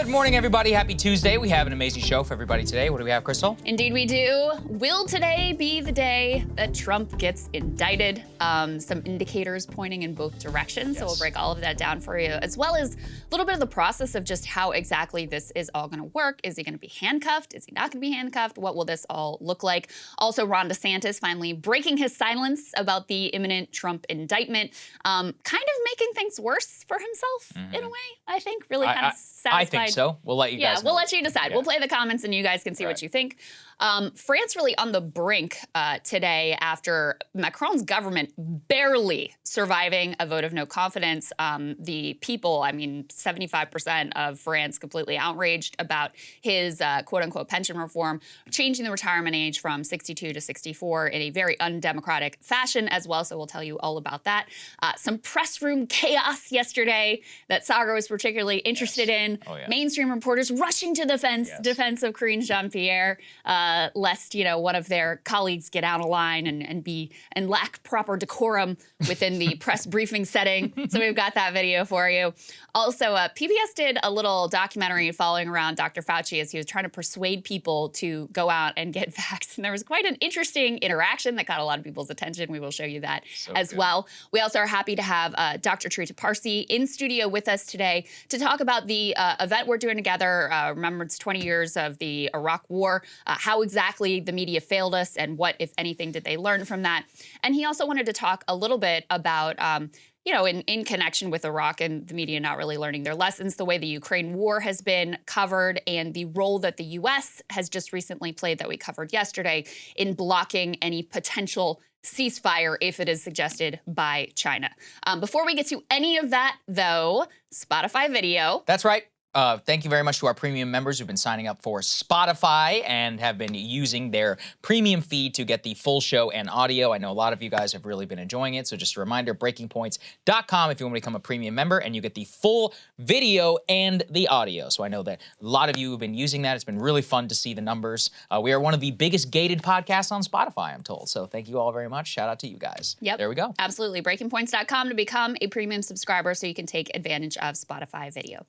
Good morning, everybody. Happy Tuesday. We have an amazing show for everybody today. What do we have, Krystal? Indeed we do. Will today be the day that Trump gets indicted? Some indicators pointing in both directions, so we'll break all of that down for you, as well as a little bit of the process of just how exactly this is all going to work. Is he going to be handcuffed? Is he not going to be handcuffed? What will this all look like? Also, Ron DeSantis finally breaking his silence about the imminent Trump indictment, kind of making things worse for himself in a way, I think. Really kind of satisfied. I think so. We'll let you guys know. We'll let you decide. We'll play the comments and you guys can see what you think. France really on the brink today after Macron's government barely surviving a vote of no confidence. The people, I mean, 75% of France completely outraged about his quote-unquote pension reform, changing the retirement age from 62 to 64 in a very undemocratic fashion as well, so we'll tell you all about that. Some press room chaos yesterday that Saagar was particularly interested in. Mainstream reporters rushing to the defense of Karine Jean-Pierre, lest, you know, one of their colleagues get out of line and lack proper decorum within the press briefing setting. So we've got that video for you. Also, PBS did a little documentary following around Dr. Fauci as he was trying to persuade people to go out and get vaxxed. And there was quite an interesting interaction that got a lot of people's attention. We will show you that as well. We also are happy to have Dr. Trita Parsi in studio with us today to talk about the event we're doing together. Remember, it's 20 years of the Iraq War, how exactly the media failed us and what, if anything, did they learn from that. And he also wanted to talk a little bit about you know, in connection with Iraq and the media not really learning their lessons, the way the Ukraine war has been covered and the role that the U.S. has just recently played that we covered yesterday in blocking any potential ceasefire if it is suggested by China. Before we get to any of that, though, Spotify video. That's right. Thank you very much to our premium members who've been signing up for Spotify and have been using their premium feed to get the full show and audio. I know a lot of you guys have really been enjoying it. So just a reminder, breakingpoints.com if you want to become a premium member and you get the full video and the audio. So I know that a lot of you have been using that. It's been really fun to see the numbers. We are one of the biggest gated podcasts on Spotify, I'm told. So thank you all very much. Shout out to you guys. Yep. There we go. Absolutely. Breakingpoints.com to become a premium subscriber so you can take advantage of Spotify video.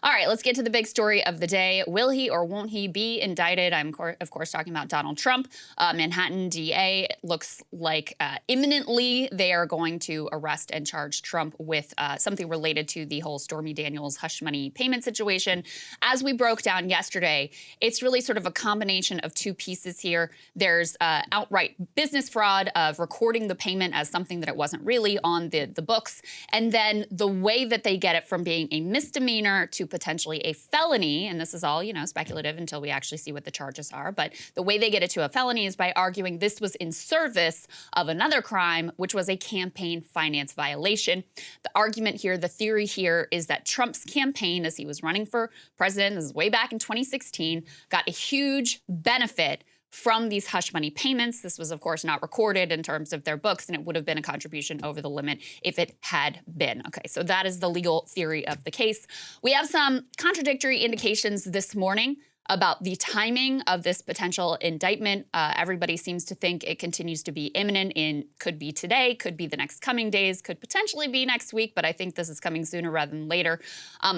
All right, let's get to the big story of the day. Will he or won't he be indicted? I'm, of course, talking about Donald Trump. Manhattan DA looks like imminently they are going to arrest and charge Trump with something related to the whole Stormy Daniels hush money payment situation. As we broke down yesterday, it's really sort of a combination of two pieces here. There's outright business fraud of recording the payment as something that it wasn't really on the books. And then the way that they get it from being a misdemeanor to potentially a felony, and this is all, you know, speculative until we actually see what the charges are, but the way they get it to a felony is by arguing this was in service of another crime, which was a campaign finance violation. The argument here, the theory here is that Trump's campaign, as he was running for president, this is way back in 2016, got a huge benefit from these hush money payments. This was, of course, not recorded in terms of their books, and it would have been a contribution over the limit if it had been. Okay, so that is the legal theory of the case. We have some contradictory indications this morning about the timing of this potential indictment. Everybody seems to think it continues to be imminent and could be today, could be the next coming days, could potentially be next week, but I think this is coming sooner rather than later.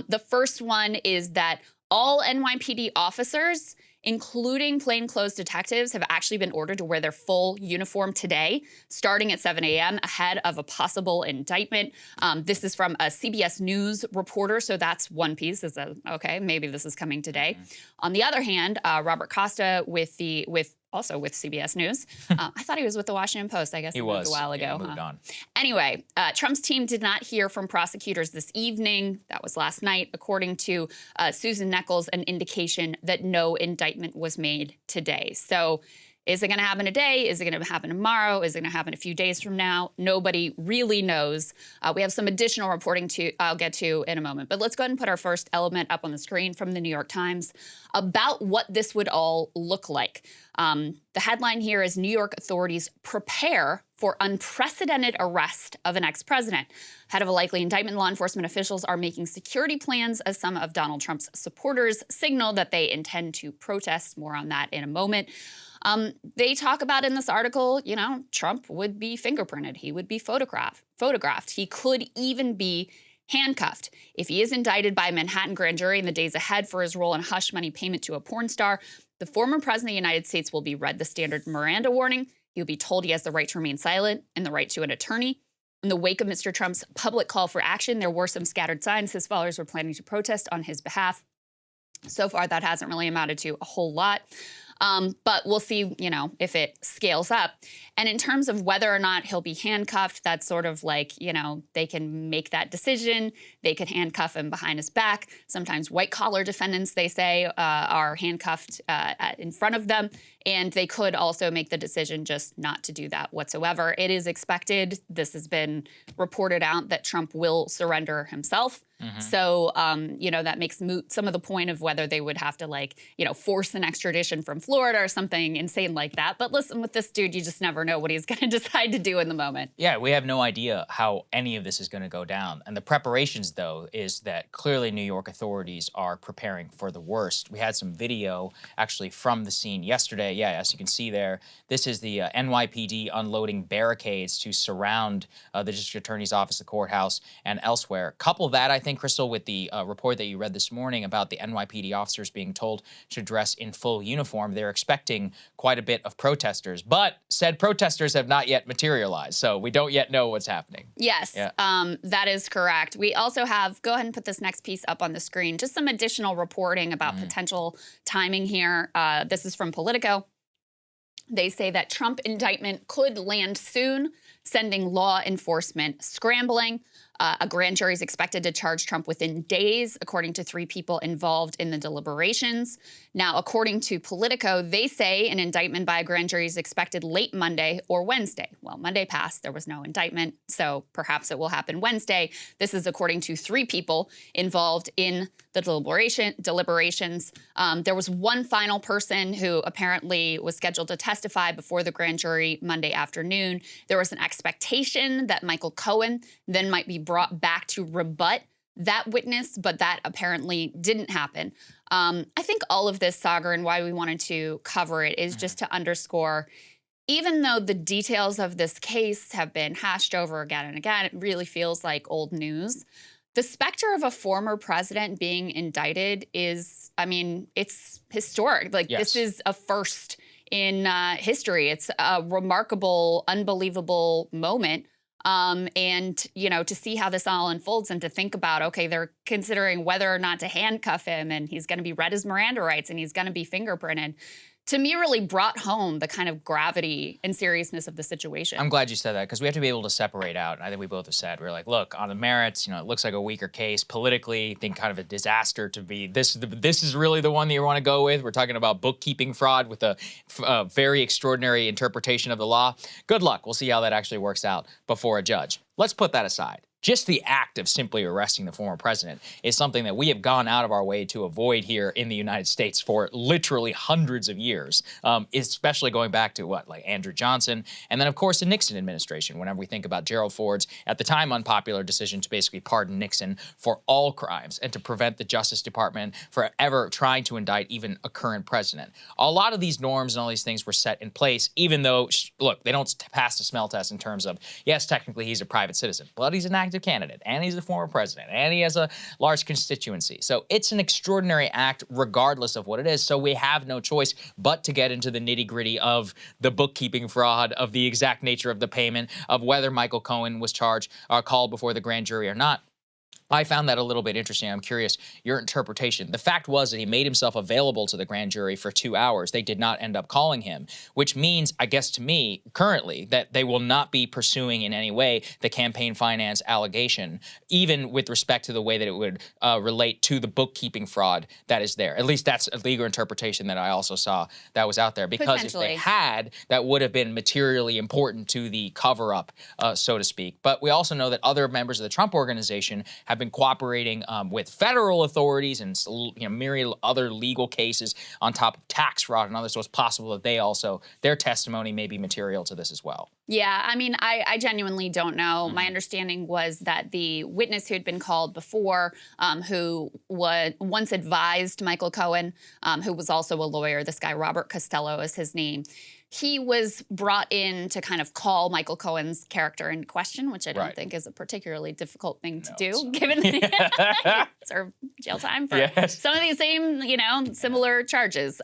The first one is that all NYPD officers, including plainclothes detectives, have actually been ordered to wear their full uniform today, starting at 7 a.m. ahead of a possible indictment. This is from a CBS News reporter, so that's one piece. Okay, maybe this is coming today. On the other hand, Robert Costa also with CBS News. I thought he was with the Washington Post. I guess he moved a while ago. He moved on. Anyway, Trump's team did not hear from prosecutors this evening. That was last night, according to Susan Nichols, an indication that no indictment was made today. So is it going to happen today? Is it going to happen tomorrow? Is it going to happen a few days from now? Nobody really knows. We have some additional reporting I'll get to in a moment. But let's go ahead and put our first element up on the screen from the New York Times about what this would all look like. The headline here is New York authorities prepare for unprecedented arrest of an ex-president. Ahead of a likely indictment, law enforcement officials are making security plans as some of Donald Trump's supporters signal that they intend to protest. More on that in a moment. They talk about in this article, you know, Trump would be fingerprinted. He would be photographed. He could even be handcuffed. If he is indicted by a Manhattan grand jury in the days ahead for his role in hush money payment to a porn star, the former president of the United States will be read the standard Miranda warning. He'll be told he has the right to remain silent and the right to an attorney. In the wake of Mr. Trump's public call for action, there were some scattered signs his followers were planning to protest on his behalf. So far, that hasn't really amounted to a whole lot. But we'll see, if it scales up. And in terms of whether or not he'll be handcuffed, that's sort of like, they can make that decision. They could handcuff him behind his back. Sometimes white-collar defendants, they say, are handcuffed in front of them. And they could also make the decision just not to do that whatsoever. It is expected, this has been reported out, that Trump will surrender himself. So, that makes moot some of the point of whether they would have to, force an extradition from Florida or something insane like that. But listen, with this dude, you just never know what he's going to decide to do in the moment. Yeah, we have no idea how any of this is going to go down. And the preparations, though, is that clearly New York authorities are preparing for the worst. We had some video actually from the scene yesterday. Yeah, as you can see there, this is the NYPD unloading barricades to surround the district attorney's office, the courthouse, and elsewhere. Couple that, I think, Krystal, with the report that you read this morning about the NYPD officers being told to dress in full uniform. They're expecting quite a bit of protesters, but said protesters have not yet materialized, so we don't yet know what's happening. Yes, yeah. That is correct. We also have, go ahead and put this next piece up on the screen, just some additional reporting about potential timing here. This is from Politico. They say that Trump indictment could land soon, sending law enforcement scrambling. A grand jury is expected to charge Trump within days, according to 3 people involved in the deliberations. Now, according to Politico, they say an indictment by a grand jury is expected late Monday or Wednesday. Well, Monday passed. There was no indictment, so perhaps it will happen Wednesday. This is according to 3 people involved in the deliberations. There was one final person who apparently was scheduled to testify before the grand jury Monday afternoon. There was an expectation that Michael Cohen then might be brought back to rebut that witness, but that apparently didn't happen. I think all of this, Saagar, and why we wanted to cover it is just to underscore, even though the details of this case have been hashed over again and again, it really feels like old news. The specter of a former president being indicted is, it's historic. This is a first in history. It's a remarkable, unbelievable moment. And, to see how this all unfolds and to think about, okay, they're considering whether or not to handcuff him and he's going to be read his Miranda rights and he's going to be fingerprinted, to me really brought home the kind of gravity and seriousness of the situation. I'm glad you said that, because we have to be able to separate out. And I think we both have said, we're like, look, on the merits, it looks like a weaker case. Politically, I think kind of a disaster to be, this is really the one that you want to go with. We're talking about bookkeeping fraud with a very extraordinary interpretation of the law. Good luck. We'll see how that actually works out before a judge. Let's put that aside. Just the act of simply arresting the former president is something that we have gone out of our way to avoid here in the United States for literally hundreds of years, especially going back to like Andrew Johnson, and then of course the Nixon administration, whenever we think about Gerald Ford's, at the time, unpopular decision to basically pardon Nixon for all crimes and to prevent the Justice Department from ever trying to indict even a current president. A lot of these norms and all these things were set in place, even though, look, they don't pass the smell test in terms of, yes, technically he's a private citizen, but he's an active candidate, and he's a former president, and he has a large constituency. So it's an extraordinary act regardless of what it is. So we have no choice but to get into the nitty-gritty of the bookkeeping fraud, of the exact nature of the payment, of whether Michael Cohen was charged or called before the grand jury or not. I found that a little bit interesting. I'm curious your interpretation. The fact was that he made himself available to the grand jury for 2 hours. They did not end up calling him, which means, I guess to me, currently, that they will not be pursuing in any way the campaign finance allegation, even with respect to the way that it would relate to the bookkeeping fraud that is there. At least that's a legal interpretation that I also saw that was out there. Because if they had, that would have been materially important to the cover-up, so to speak. But we also know that other members of the Trump organization have been cooperating with federal authorities and myriad other legal cases on top of tax fraud and others. So it's possible that they also, their testimony may be material to this as well. Yeah, I genuinely don't know. My understanding was that the witness who had been called before, who once advised Michael Cohen, who was also a lawyer, this guy Robert Costello is his name, he was brought in to kind of call Michael Cohen's character into question, which I don't Right. think is a particularly difficult thing to No, do, it's not. given that you serve jail time for Yes. some of these same, similar charges.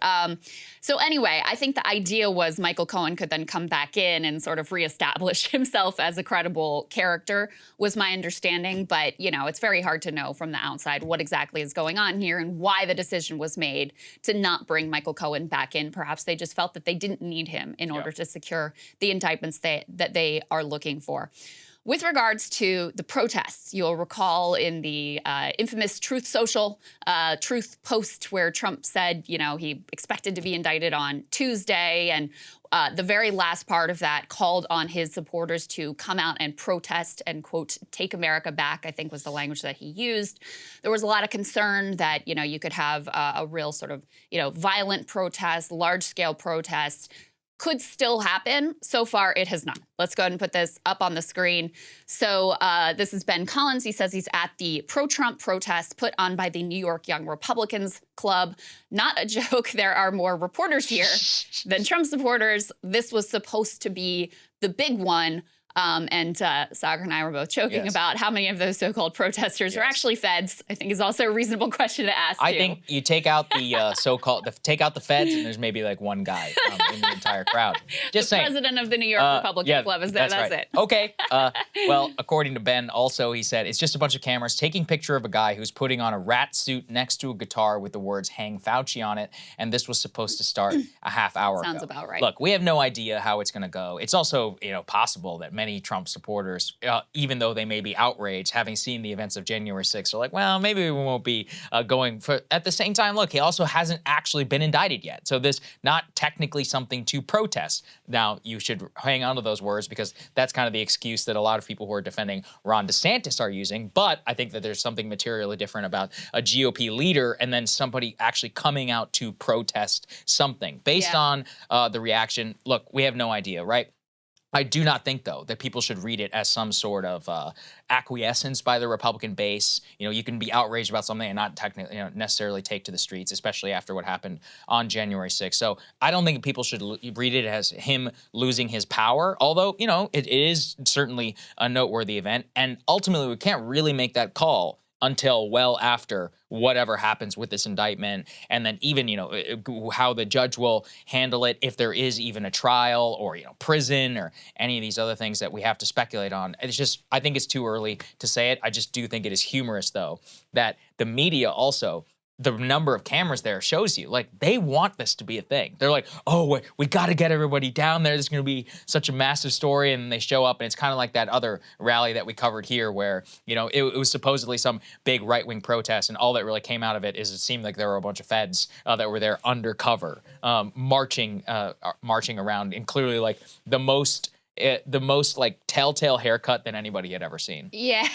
So anyway, I think the idea was Michael Cohen could then come back in and sort of reestablish himself as a credible character, was my understanding. But, it's very hard to know from the outside what exactly is going on here and why the decision was made to not bring Michael Cohen back in. Perhaps they just felt that they didn't need him in order to secure the indictments that they are looking for. With regards to the protests, you'll recall in the infamous Truth Social Truth post where Trump said, he expected to be indicted on Tuesday, and the very last part of that called on his supporters to come out and protest and, quote, take America back, I think was the language that he used. There was a lot of concern that, you could have a real sort of, violent protest, large-scale protest. Could still happen. So far, it has not. Let's go ahead and put this up on the screen. So this is Ben Collins. He says he's at the pro-Trump protest put on by the New York Young Republicans Club. Not a joke. There are more reporters here than Trump supporters. This was supposed to be the big one. And Saagar and I were both joking about how many of those so-called protesters are actually feds. I think is also a reasonable question to ask. I think you take out the take out the feds, and there's maybe like one guy in the entire crowd. Just saying. President of the New York Republican Club is there. That's right. it. Okay. Well, according to Ben, also he said it's just a bunch of cameras taking picture of a guy who's putting on a rat suit next to a guitar with the words "Hang Fauci" on it, and this was supposed to start a half hour ago. Sounds about right. Look, we have no idea how it's going to go. It's also possible that many Trump supporters, even though they may be outraged, having seen the events of January 6th, are like, well, maybe we won't be going for. At the same time, look, he also hasn't actually been indicted yet, so this not technically something to protest. Now, you should hang on to those words because that's kind of the excuse that a lot of people who are defending Ron DeSantis are using. But I think that there's something materially different about a GOP leader and then somebody actually coming out to protest something based on the reaction. Look, we have no idea, right? I do not think, though, that people should read it as some sort of acquiescence by the Republican base. You can be outraged about something and not technically, necessarily take to the streets, especially after what happened on January 6th. So I don't think people should read it as him losing his power, although, it is certainly a noteworthy event. And ultimately, we can't really make that call until well after whatever happens with this indictment, and then even, how the judge will handle it if there is even a trial or, prison or any of these other things that we have to speculate on. It's just, I think it's too early to say it. I just do think it is humorous, though, that the media also, the number of cameras there shows you, like, they want this to be a thing. They're like, oh, we got to get everybody down there. There's going to be such a massive story. And they show up, and it's kind of like that other rally that we covered here where, it was supposedly some big right-wing protest, and all that really came out of it is it seemed like there were a bunch of feds that were there undercover, marching around, and clearly, like, the most like telltale haircut than anybody had ever seen. Yeah,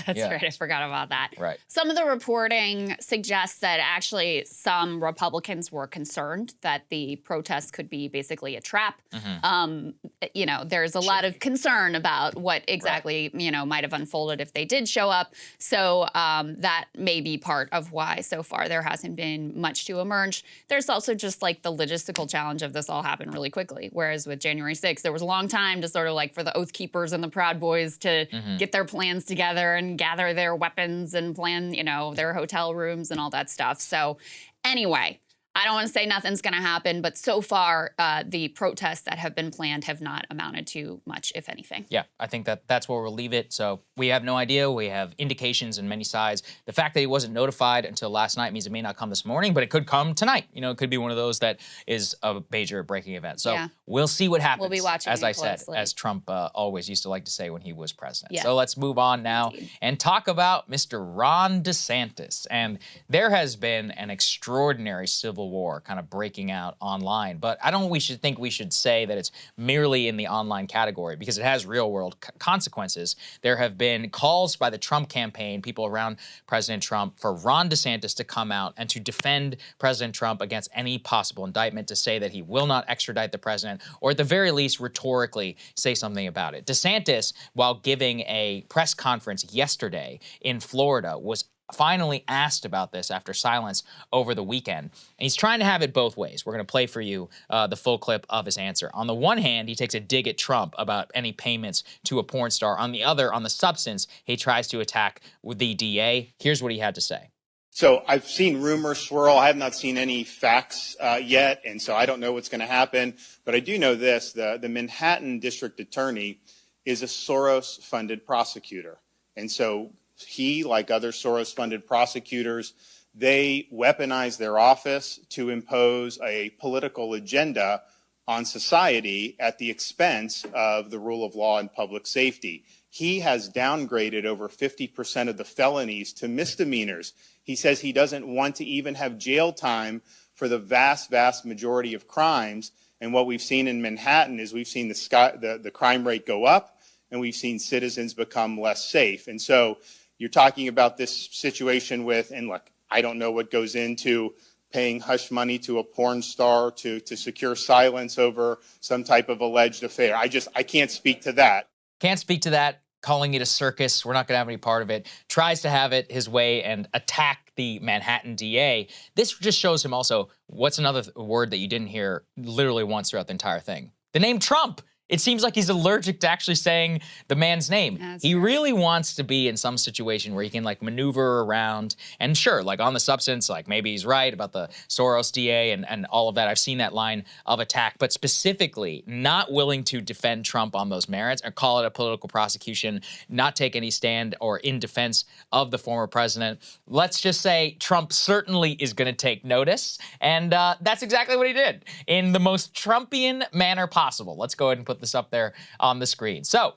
that's right. I forgot about that. Right. Some of the reporting suggests that actually some Republicans were concerned that the protests could be basically a trap. There's a lot of concern about what exactly, might have unfolded if they did show up. So that may be part of why so far there hasn't been much to emerge. There's also just like the logistical challenge of this all happened really quickly. Whereas with January 6th, there was a long time to sort of like for the Oath Keepers and the Proud Boys to get their plans together and gather their weapons and plan, their hotel rooms and all that stuff. So anyway, I don't want to say nothing's going to happen, but so far, the protests that have been planned have not amounted to much, if anything. Yeah, I think that's where we'll leave it. So we have no idea. We have indications on many sides. The fact that he wasn't notified until last night means it may not come this morning, but it could come tonight. It could be one of those that is a major breaking event. So we'll see what happens. We'll be watching as I closely. said, as Trump always used to like to say when he was president. Yes. So let's move on now and talk about Mr. Ron DeSantis. And there has been an extraordinary civil war kind of breaking out online. But I don't think we should say that it's merely in the online category because it has real world consequences. There have been calls by the Trump campaign, people around President Trump, for Ron DeSantis to come out and to defend President Trump against any possible indictment, to say that he will not extradite the president, or at the very least rhetorically say something about it. DeSantis, while giving a press conference yesterday in Florida, was finally asked about this after silence over the weekend. And he's trying to have it both ways. We're going to play for you the full clip of his answer. On the one hand, he takes a dig at Trump about any payments to a porn star. On the other, on the substance, he tries to attack the DA. Here's what he had to say. So I've seen rumors swirl. I have not seen any facts yet, and so I don't know what's going to happen. But I do know this. The Manhattan District Attorney is a Soros-funded prosecutor. And so he, like other Soros-funded prosecutors, they weaponize their office to impose a political agenda on society at the expense of the rule of law and public safety. He has downgraded over 50% of the felonies to misdemeanors. He says he doesn't want to even have jail time for the vast, vast majority of crimes. And what we've seen in Manhattan is we've seen the crime rate go up, and we've seen citizens become less safe. And so you're talking about this situation with, and look, I don't know what goes into paying hush money to a porn star to secure silence over some type of alleged affair. I can't speak to that. Can't speak to that. Calling it a circus. We're not going to have any part of it. Tries to have it his way and attack the Manhattan DA. This just shows him also, what's another word that you didn't hear literally once throughout the entire thing? The name Trump. It seems like he's allergic to actually saying the man's name. He really wants to be in some situation where he can like maneuver around. And sure, like on the substance, like maybe he's right about the Soros DA and all of that. I've seen that line of attack, but specifically not willing to defend Trump on those merits or call it a political prosecution, not take any stand or in defense of the former president. Let's just say Trump certainly is going to take notice. And that's exactly what he did in the most Trumpian manner possible. Let's go ahead and put this up there on the screen. So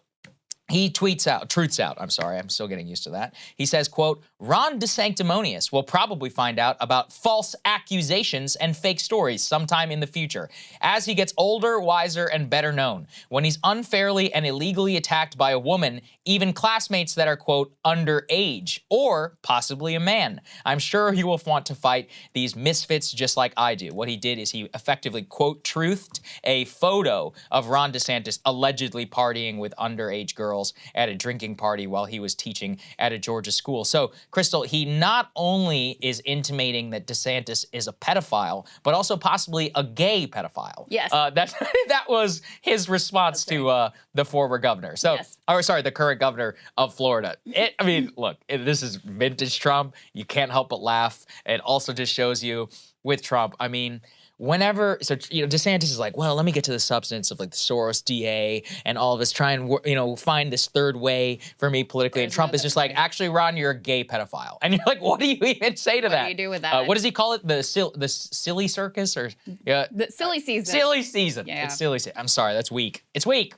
he truths out, I'm sorry, I'm still getting used to that. He says, quote, Ron DeSanctimonious will probably find out about false accusations and fake stories sometime in the future, as he gets older, wiser, and better known. When he's unfairly and illegally attacked by a woman, even classmates that are, quote, underage, or possibly a man. I'm sure he will want to fight these misfits just like I do. What he did is he effectively, quote, truthed a photo of Ron DeSantis allegedly partying with underage girls at a drinking party while he was teaching at a Georgia school. So, Krystal, he not only is intimating that DeSantis is a pedophile, but also possibly a gay pedophile. Yes. That was his response to the former governor. So, yes. Or sorry, the current governor of Florida. I mean, look, this is vintage Trump. You can't help but laugh. It also just shows you with Trump, I mean, whenever, so, you know, DeSantis is like, well, let me get to the substance of like the Soros DA and all of this, try and, you know, find this third way for me politically. And Trump is just like, actually, Ron, you're a gay pedophile. And you're like, what do you even say to that? What do you do with that? What does he call it? The silly circus or? The silly season. Silly season. Yeah. It's silly season. I'm sorry, that's weak. It's weak.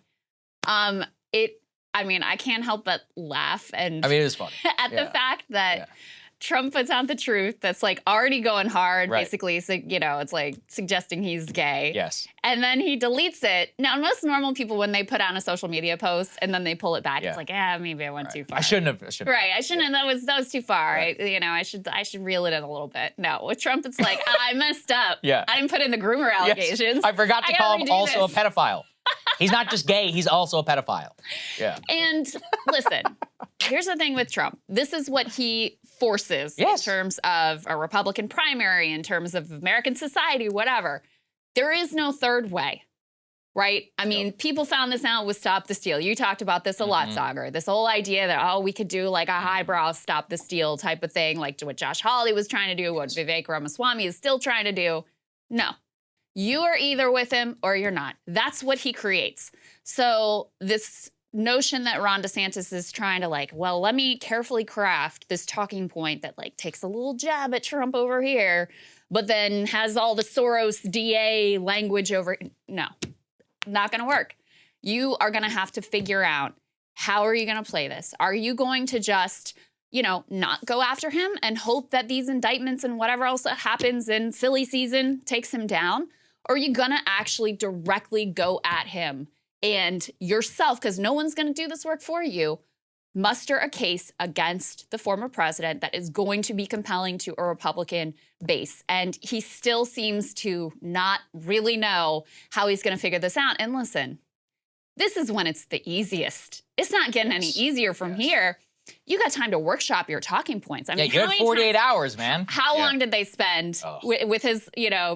I mean, I can't help but laugh and I mean, it is funny. at the fact that Trump puts out the truth that's like already going hard, basically, so, you know, it's like suggesting he's gay. Yes. And then he deletes it. Now, most normal people, when they put out a social media post and then they pull it back, it's like, maybe I went too far. I shouldn't have. Right, I shouldn't have. That was too far. Right. I should reel it in a little bit. No, with Trump, it's like, I messed up. Yeah. I didn't put in the groomer allegations. Yes. I forgot to call him also a pedophile. He's not just gay, he's also a pedophile. Yeah. And listen, here's the thing with Trump. This is what he forces in terms of a Republican primary, in terms of American society, whatever. There is no third way, right? I mean, people found this out with Stop the Steal. You talked about this a lot, Saagar. This whole idea that, we could do like a highbrow Stop the Steal type of thing, like what Josh Hawley was trying to do, what Vivek Ramaswamy is still trying to do. No. You are either with him or you're not. That's what he creates. So this notion that Ron DeSantis is trying to like, well, let me carefully craft this talking point that like takes a little jab at Trump over here, but then has all the Soros DA language over. No, not going to work. You are going to have to figure out, how are you going to play this? Are you going to just, not go after him and hope that these indictments and whatever else that happens in silly season takes him down? Or are you going to actually directly go at him and yourself, because no one's going to do this work for you, muster a case against the former president that is going to be compelling to a Republican base? And he still seems to not really know how he's going to figure this out. And listen, this is when it's the easiest. It's not getting any easier from here. you got time to workshop your talking points. I mean, you had 48 hours, man. How long did they spend with his,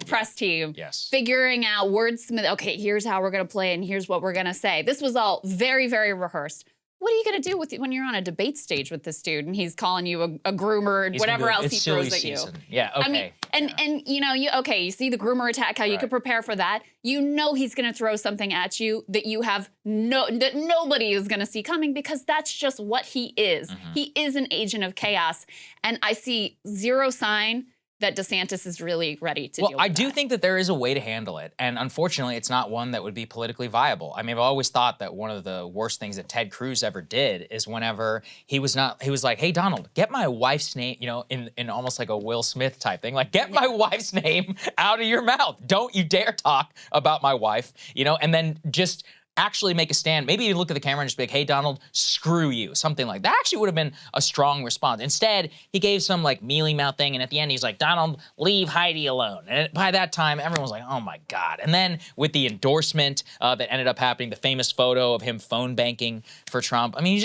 press team figuring out wordsmith? Okay, here's how we're going to play and here's what we're going to say. This was all very, very rehearsed. What are you going to do when you're on a debate stage with this dude and he's calling you a groomer and whatever else he throws at you? Yeah, okay. I mean, and you see the groomer attack, how you could prepare for that. You know he's going to throw something at you that you have that nobody is going to see coming, because that's just what he is. He is an agent of chaos, and I see zero sign that DeSantis is really ready to deal with I do think that there is a way to handle it, and unfortunately, it's not one that would be politically viable. I mean, I've always thought that one of the worst things that Ted Cruz ever did is whenever he was like, hey, Donald, get my wife's name, in almost like a Will Smith type thing, like, get my wife's name out of your mouth. Don't you dare talk about my wife, and then just actually make a stand. Maybe you look at the camera and just be like, hey, Donald, screw you. Something like that actually would have been a strong response. Instead, he gave some like mealy mouth thing, and at the end, he's like, Donald, leave Heidi alone. And by that time, everyone was like, oh my God. And then with the endorsement that ended up happening, the famous photo of him phone banking for Trump. I mean,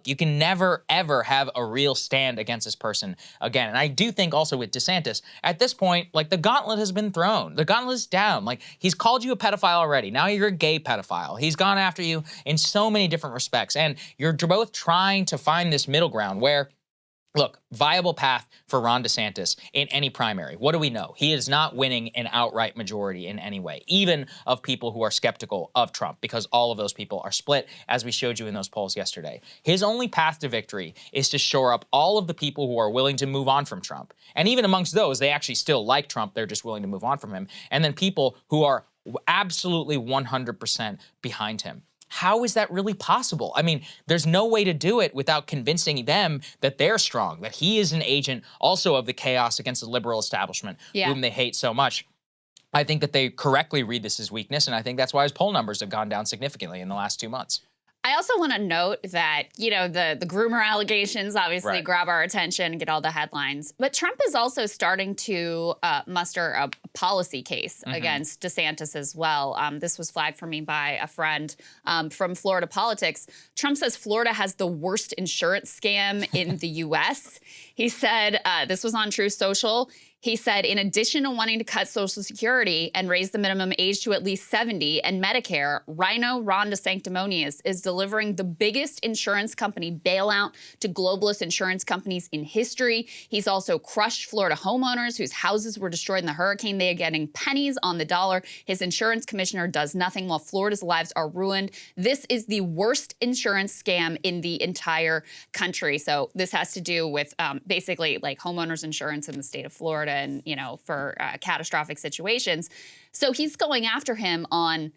you can never, ever have a real stand against this person again. And I do think also with DeSantis, at this point, like, the gauntlet has been thrown. The gauntlet is down. Like, he's called you a pedophile already. Now you're a gay pedophile. He's gone after you in so many different respects. And you're both trying to find this middle ground where, look, viable path for Ron DeSantis in any primary. What do we know? He is not winning an outright majority in any way, even of people who are skeptical of Trump, because all of those people are split, as we showed you in those polls yesterday. His only path to victory is to shore up all of the people who are willing to move on from Trump. And even amongst those, they actually still like Trump. They're just willing to move on from him. And then people who are absolutely 100% behind him. How is that really possible? I mean, there's no way to do it without convincing them that they're strong, that he is an agent also of the chaos against the liberal establishment, whom they hate so much. I think that they correctly read this as weakness, and I think that's why his poll numbers have gone down significantly in the last 2 months. I also want to note that, the groomer allegations obviously grab our attention and get all the headlines. But Trump is also starting to muster a policy case against DeSantis as well. This was flagged for me by a friend from Florida politics. Trump says Florida has the worst insurance scam in the U.S. He said, this was on Truth Social, he said, in addition to wanting to cut Social Security and raise the minimum age to at least 70 and Medicare, Rhino Ron DeSanctimonious is delivering the biggest insurance company bailout to globalist insurance companies in history. He's also crushed Florida homeowners whose houses were destroyed in the hurricane. They are getting pennies on the dollar. His insurance commissioner does nothing while Florida's lives are ruined. This is the worst insurance scam in the entire country. So this has to do with basically like homeowners insurance in the state of Florida, and for catastrophic situations. So he's going after him on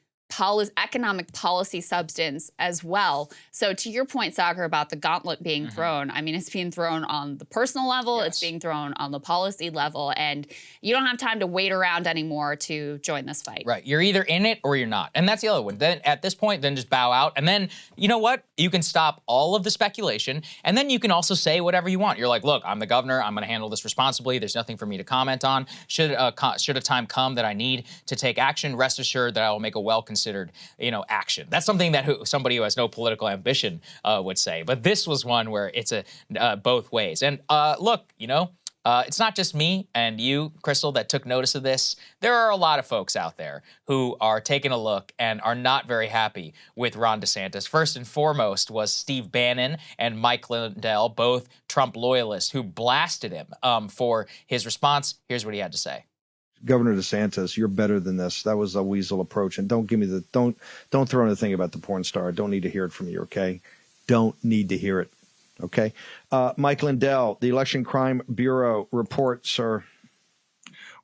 economic policy substance as well. So to your point, Saagar, about the gauntlet being thrown, I mean, it's being thrown on the personal level, it's being thrown on the policy level, and you don't have time to wait around anymore to join this fight. Right, you're either in it or you're not. And that's the other one. Then at this point, then just bow out. And then, you know what? You can stop all of the speculation, and then you can also say whatever you want. You're like, look, I'm the governor, I'm gonna handle this responsibly, there's nothing for me to comment on. Should a time come that I need to take action, rest assured that I will make a well-considered action. That's something that somebody who has no political ambition would say. But this was one where it's both ways. And look, it's not just me and you, Krystal, that took notice of this. There are a lot of folks out there who are taking a look and are not very happy with Ron DeSantis. First and foremost was Steve Bannon and Mike Lindell, both Trump loyalists, who blasted him for his response. Here's what he had to say. Governor DeSantis, you're better than this. That was a weasel approach. And don't give me don't throw in the thing about the porn star. I don't need to hear it from you, okay? Don't need to hear it, okay? Mike Lindell, the Election Crime Bureau report, sir.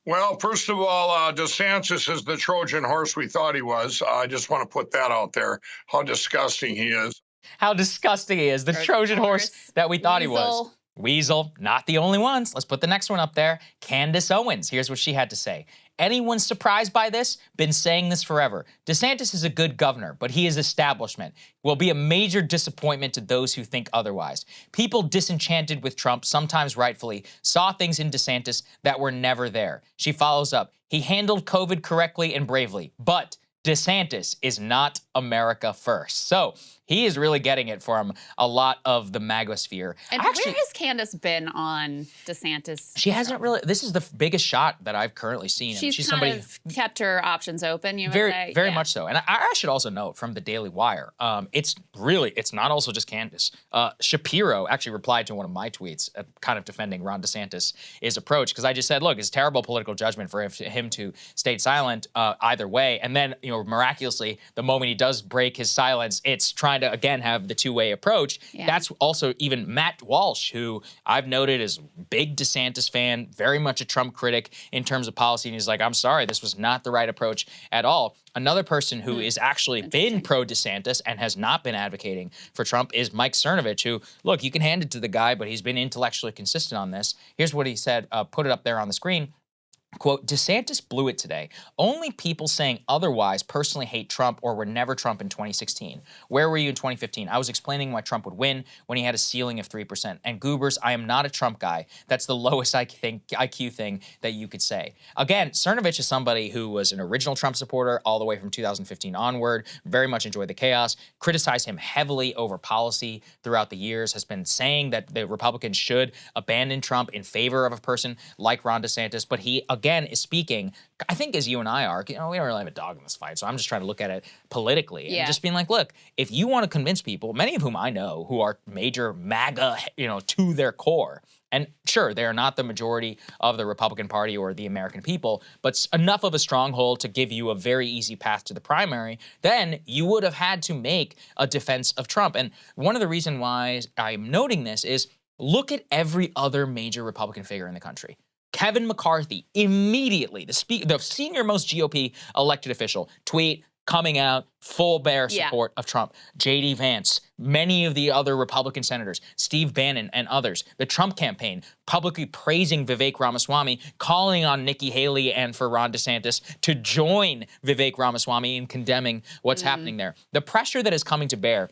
Well, first of all, DeSantis is the Trojan horse we thought he was. I just want to put that out there, how disgusting he is. How disgusting he is. The Trojan horse that we thought he was. Weasel, not the only ones. Let's put the next one up there. Candace Owens. Here's what she had to say. Anyone surprised by this? Been saying this forever. DeSantis is a good governor, but he is establishment. Will be a major disappointment to those who think otherwise. People disenchanted with Trump, sometimes rightfully, saw things in DeSantis that were never there. She follows up. He handled COVID correctly and bravely, but DeSantis is not America first. So he is really getting it from a lot of the MAGA sphere. And where has Candace been on DeSantis? She hasn't really. This is the biggest shot that I've currently seen. She's kind somebody of kept her options open. You would say, very much so. And I should also note from the Daily Wire, it's not also just Candace. Shapiro actually replied to one of my tweets, kind of defending Ron DeSantis' approach, because I just said, look, it's terrible political judgment for him to stay silent either way. And then, miraculously, the moment he does break his silence, it's trying to again have the two-way approach. Yeah. That's also even Matt Walsh, who I've noted is big DeSantis fan, very much a Trump critic in terms of policy, and he's like, I'm sorry, this was not the right approach at all. Another person who is actually been pro-DeSantis and has not been advocating for Trump is Mike Cernovich, who, look, you can hand it to the guy, but he's been intellectually consistent on this. Here's what he said, put it up there on the screen. Quote, DeSantis blew it today. Only people saying otherwise personally hate Trump or were never Trump in 2016. Where were you in 2015? I was explaining why Trump would win when he had a ceiling of 3%. And goobers, I am not a Trump guy. That's the lowest IQ thing that you could say. Again, Cernovich is somebody who was an original Trump supporter all the way from 2015 onward, very much enjoyed the chaos, criticized him heavily over policy throughout the years, has been saying that the Republicans should abandon Trump in favor of a person like Ron DeSantis, but he, again, is speaking, I think as you and I are, we don't really have a dog in this fight, so I'm just trying to look at it politically and just being like, look, if you want to convince people, many of whom I know who are major MAGA, to their core, and sure, they are not the majority of the Republican Party or the American people, but enough of a stronghold to give you a very easy path to the primary, then you would have had to make a defense of Trump. And one of the reasons why I'm noting this is look at every other major Republican figure in the country. Kevin McCarthy, immediately, the senior-most GOP elected official, tweet coming out, full bear support of Trump. J.D. Vance, many of the other Republican senators, Steve Bannon and others, the Trump campaign publicly praising Vivek Ramaswamy, calling on Nikki Haley and for Ron DeSantis to join Vivek Ramaswamy in condemning what's happening there. The pressure that is coming to bear,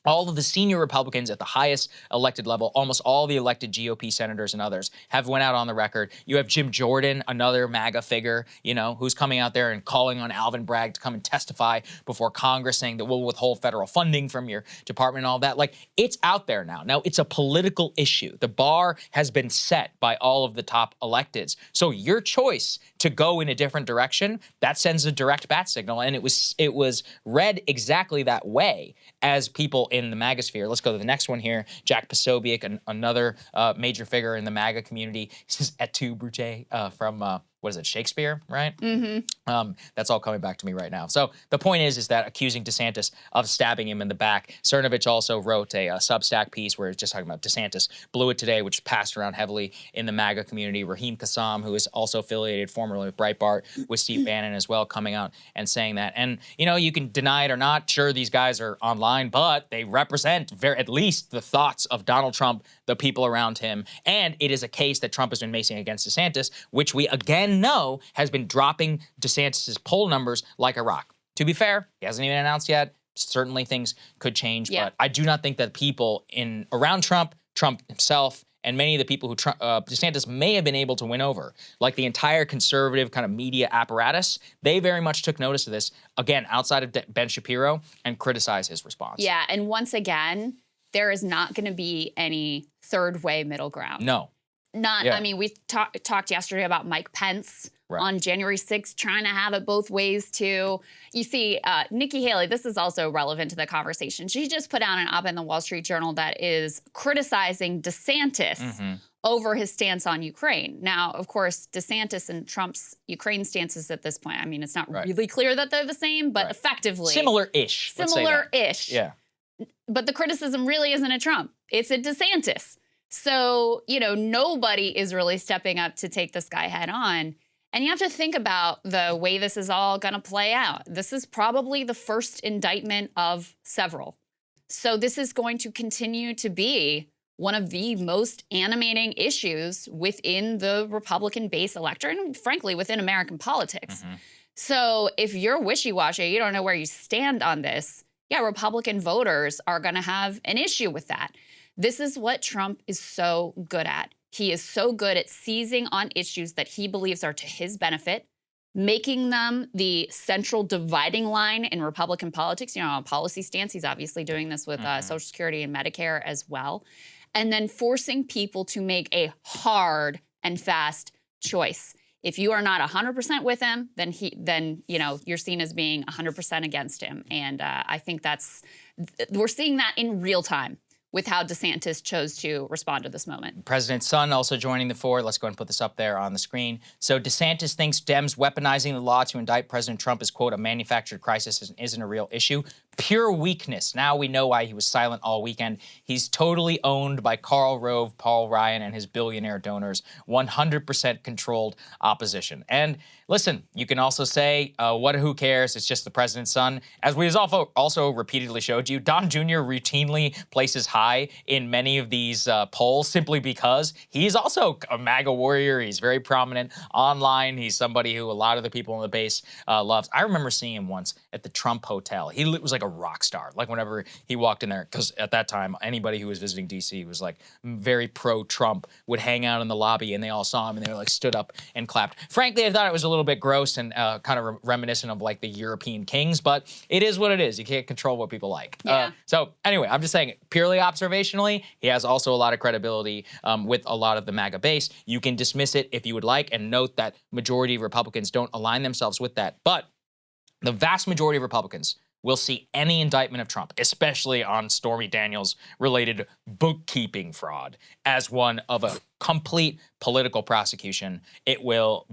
all of the senior Republicans at the highest elected level, almost all the elected GOP senators and others have went out on the record. You have Jim Jordan, another MAGA figure, who's coming out there and calling on Alvin Bragg to come and testify before Congress, saying that we'll withhold federal funding from your department and all that. Like, it's out there now. Now, it's a political issue. The bar has been set by all of the top electeds. So your choice to go in a different direction, that sends a direct bat signal. And it was read exactly that way as people in the MAGA sphere. Let's go to the next one here. Jack Posobiec, another major figure in the MAGA community. This is Et tu, Brute, from what is it, Shakespeare, right? That's all coming back to me right now. So the point is that accusing DeSantis of stabbing him in the back. Cernovich also wrote a Substack piece where it's just talking about DeSantis blew it today, which passed around heavily in the MAGA community. Raheem Kassam, who is also affiliated formerly with Breitbart, with Steve Bannon as well, coming out and saying that. And, you can deny it or not. Sure, these guys are online, but they represent at least the thoughts of Donald Trump, the people around him. And it is a case that Trump has been making against DeSantis, which we again know has been dropping DeSantis' poll numbers like a rock. To be fair, he hasn't even announced yet. Certainly things could change, but I do not think that people around Trump himself, and many of the people who DeSantis may have been able to win over, like the entire conservative kind of media apparatus, they very much took notice of this, again, outside of Ben Shapiro, and criticized his response. Yeah, and once again, there is not going to be any third way middle ground. No. I mean, we talked yesterday about Mike Pence on January 6th trying to have it both ways too. You see, Nikki Haley, this is also relevant to the conversation. She just put out an op-ed in the Wall Street Journal that is criticizing DeSantis over his stance on Ukraine. Now, of course, DeSantis and Trump's Ukraine stances at this point, I mean, it's not really clear that they're the same, but effectively. Similar-ish. Similar-ish. Yeah. But the criticism really isn't at Trump. It's at DeSantis. So, nobody is really stepping up to take this guy head on. And you have to think about the way this is all going to play out. This is probably the first indictment of several. So this is going to continue to be one of the most animating issues within the Republican base electorate and, frankly, within American politics. So if you're wishy-washy, you don't know where you stand on this, Republican voters are going to have an issue with that. This is what Trump is so good at. He is so good at seizing on issues that he believes are to his benefit, making them the central dividing line in Republican politics, you know, on policy stance. He's obviously doing this with Social Security and Medicare as well. And then forcing people to make a hard and fast choice. If you are not 100% with him, then you know, you're seen as being 100% against him. And I think we're seeing that in real time with how DeSantis chose to respond to this moment. President's son also joining the fore. Let's go ahead and put this up there on the screen. So DeSantis thinks Dems weaponizing the law to indict President Trump is, quote, a manufactured crisis and isn't a real issue. Pure weakness. Now we know why he was silent all weekend. He's totally owned by Karl Rove, Paul Ryan, and his billionaire donors. 100% controlled opposition. And listen, you can also say, who cares? It's just the president's son. As we also repeatedly showed you, Don Jr. routinely places high in many of these polls simply because he's also a MAGA warrior. He's very prominent online. He's somebody who a lot of the people in the base loves. I remember seeing him once at the Trump Hotel. He was like a rock star. Like whenever he walked in there, because at that time, anybody who was visiting DC was like very pro-Trump, would hang out in the lobby and they all saw him and they were like stood up and clapped. Frankly, I thought it was a little bit gross and kind of reminiscent of like the European kings, but it is what it is. You can't control what people like. Yeah. So anyway, I'm just saying, purely observationally, he has also a lot of credibility with a lot of the MAGA base. You can dismiss it if you would like and note that majority of Republicans don't align themselves with that. But the vast majority of Republicans will see any indictment of Trump, especially on Stormy Daniels' related bookkeeping fraud, as one of a complete political prosecution. It will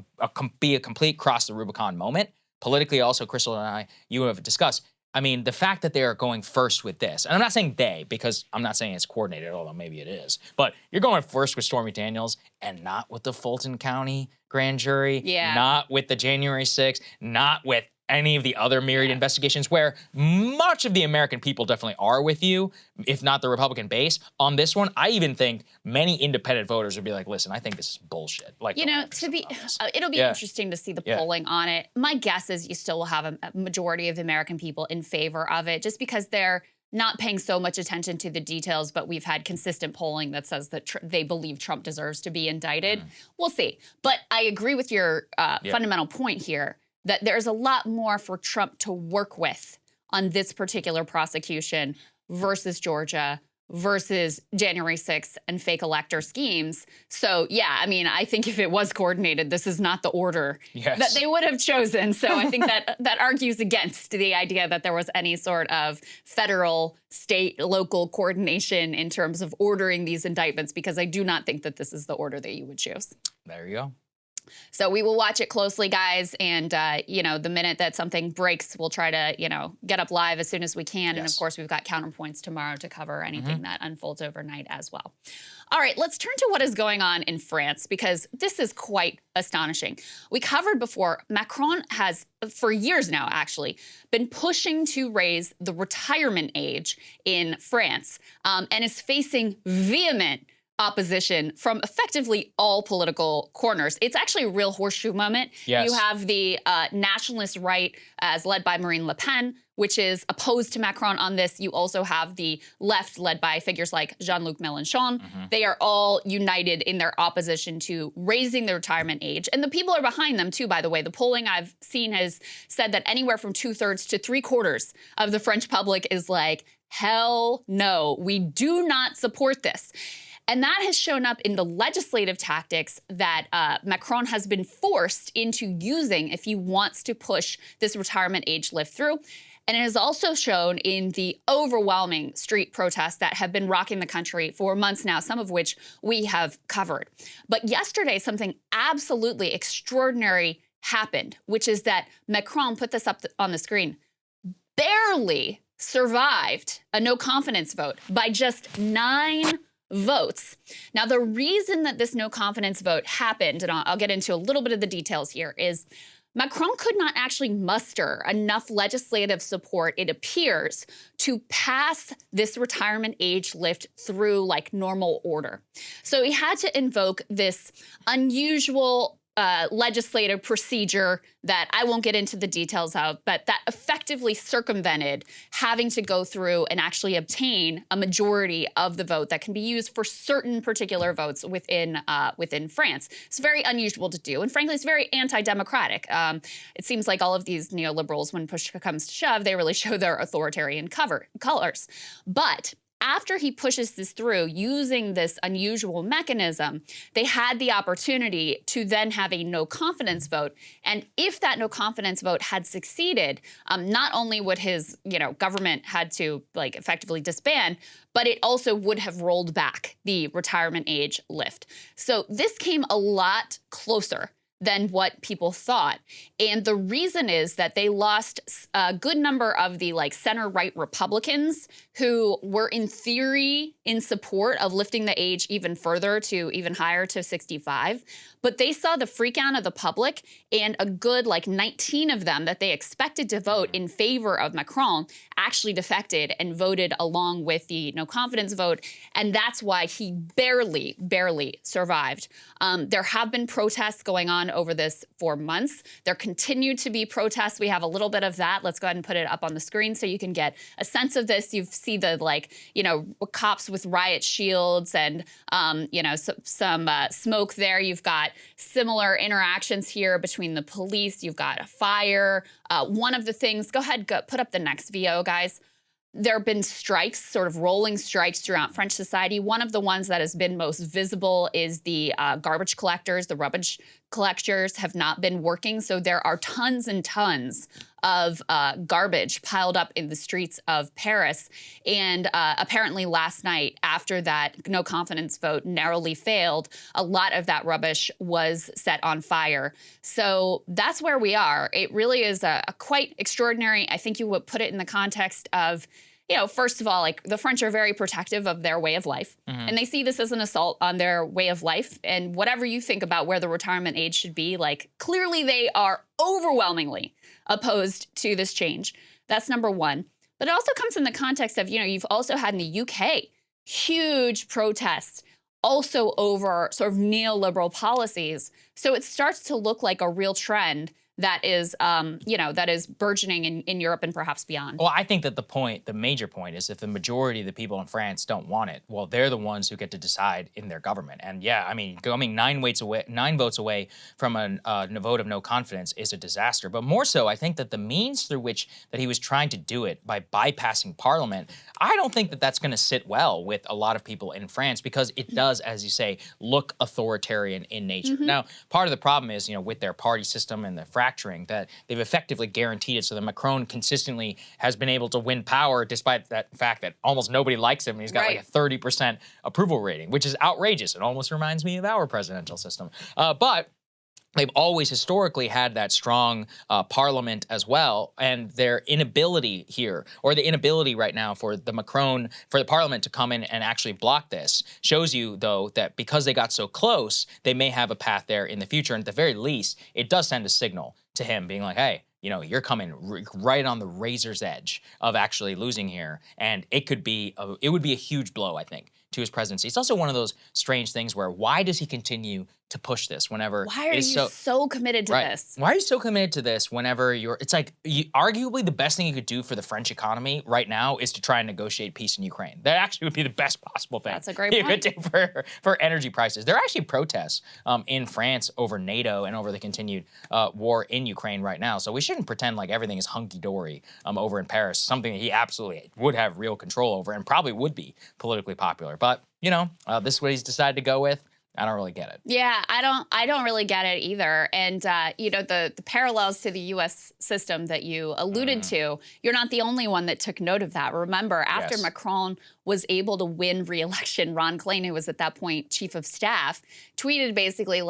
be a complete cross the Rubicon moment. Politically, also, Krystal and you have discussed, I mean, the fact that they are going first with this, and I'm not saying they, because I'm not saying it's coordinated, although maybe it is, but you're going first with Stormy Daniels and not with the Fulton County grand jury, not with the January 6th, not with any of the other myriad investigations where much of the American people definitely are with you, if not the Republican base. On this one, I even think many independent voters would be like, listen, I think this is bullshit. Like, you know, it'll be interesting to see the polling on it. My guess is you still will have a majority of the American people in favor of it, just because they're not paying so much attention to the details, but we've had consistent polling that says that they believe Trump deserves to be indicted. We'll see. But I agree with your fundamental point here, that there's a lot more for Trump to work with on this particular prosecution versus Georgia, versus January 6th and fake elector schemes. So, yeah, I mean, I think if it was coordinated, this is not the order that they would have chosen. So I think that argues against the idea that there was any sort of federal, state, local coordination in terms of ordering these indictments, because I do not think that this is the order that you would choose. There you go. So we will watch it closely, guys. And, you know, the minute that something breaks, we'll try to, you know, get up live as soon as we can. And, of course, we've got counterpoints tomorrow to cover anything that unfolds overnight as well. All right, let's turn to what is going on in France, because this is quite astonishing. We covered before, Macron has, for years now, actually, been pushing to raise the retirement age in France and is facing vehement opposition from effectively all political corners. It's actually a real horseshoe moment. You have the nationalist right, as led by Marine Le Pen, which is opposed to Macron on this. You also have the left, led by figures like Jean-Luc Mélenchon. They are all united in their opposition to raising the retirement age. And the people are behind them, too, by the way. The polling I've seen has said that anywhere from 2/3 to 3/4 of the French public is like, hell no, we do not support this. And that has shown up in the legislative tactics that Macron has been forced into using if he wants to push this retirement age lift through. And it has also shown in the overwhelming street protests that have been rocking the country for months now, some of which we have covered. But yesterday, something absolutely extraordinary happened, which is that Macron, put this up on the screen, barely survived a no confidence vote by just 9 votes. Now, the reason that this no confidence vote happened, and I'll get into a little bit of the details here, is Macron could not actually muster enough legislative support, it appears, to pass this retirement age lift through like normal order. So he had to invoke this unusual legislative procedure that I won't get into the details of, but that effectively circumvented having to go through and actually obtain a majority of the vote that can be used for certain particular votes within France. It's very unusual to do, and frankly, it's very anti-democratic. It seems like all of these neoliberals, when push comes to shove, they really show their authoritarian colors. But after he pushes this through using this unusual mechanism, they had the opportunity to then have a no confidence vote. And if that no confidence vote had succeeded, not only would his government had to effectively disband, but it also would have rolled back the retirement age lift. So this came a lot closer than what people thought. And the reason is that they lost a good number of the center-right Republicans who were in theory in support of lifting the age even further to even higher to 65. But they saw the freak out of the public, and a good 19 of them that they expected to vote in favor of Macron actually defected and voted along with the no confidence vote. And that's why he barely survived. There have been protests going on over this for months. There continue to be protests. We have a little bit of that. Let's go ahead and put it up on the screen so you can get a sense of this. You see the cops with riot shields and some smoke there. You've got similar interactions here between the police. You've got a fire. One of the things, go ahead, put up the next VO, guys. There have been strikes, sort of rolling strikes throughout French society. One of the ones that has been most visible is the garbage collectors. The rubbish collectors have not been working, so there are tons and tons of garbage piled up in the streets of Paris. And apparently last night, after that no confidence vote narrowly failed, a lot of that rubbish was set on fire. So that's where we are. It really is a quite extraordinary. I think you would put it in the context of, first of all, the French are very protective of their way of life, and they see this as an assault on their way of life. And whatever you think about where the retirement age should be, clearly they are overwhelmingly opposed to this change. That's number one. But it also comes in the context of, you've also had in the UK huge protests also over sort of neoliberal policies. So it starts to look like a real trend that is, that is burgeoning in Europe and perhaps beyond. Well, I think that the major point is if the majority of the people in France don't want it, well, they're the ones who get to decide in their government. And yeah, I mean, going 9 votes away from a vote of no confidence is a disaster. But more so, I think that the means through which that he was trying to do it by bypassing Parliament, I don't think that that's going to sit well with a lot of people in France because it does, as you say, look authoritarian in nature. Now, part of the problem is, with their party system and the fracturing, that they've effectively guaranteed it so that Macron consistently has been able to win power despite that fact that almost nobody likes him. And he's got a 30% approval rating, which is outrageous. It almost reminds me of our presidential system. But they've always historically had that strong parliament as well, and their inability here, or the inability right now for the parliament to come in and actually block this, shows you, though, that because they got so close, they may have a path there in the future. And at the very least, it does send a signal to him being like, hey, you're coming right on the razor's edge of actually losing here. And it would be a huge blow, I think, to his presidency. It's also one of those strange things where why does he continue to push this whenever why are you so committed to this? Why are you so committed to this whenever it's arguably the best thing you could do for the French economy right now is to try and negotiate peace in Ukraine. That actually would be the best possible thing. That's a great point. You could do for energy prices. There are actually protests in France over NATO and over the continued war in Ukraine right now. So we shouldn't pretend like everything is hunky-dory over in Paris, something that he absolutely would have real control over and probably would be politically popular. But, this is what he's decided to go with. I don't really get it. Yeah, I don't really get it either. And the parallels to the U.S. system that you alluded to, you're not the only one that took note of that. Remember, after Macron was able to win re-election, Ron Klain, who was at that point chief of staff, tweeted basically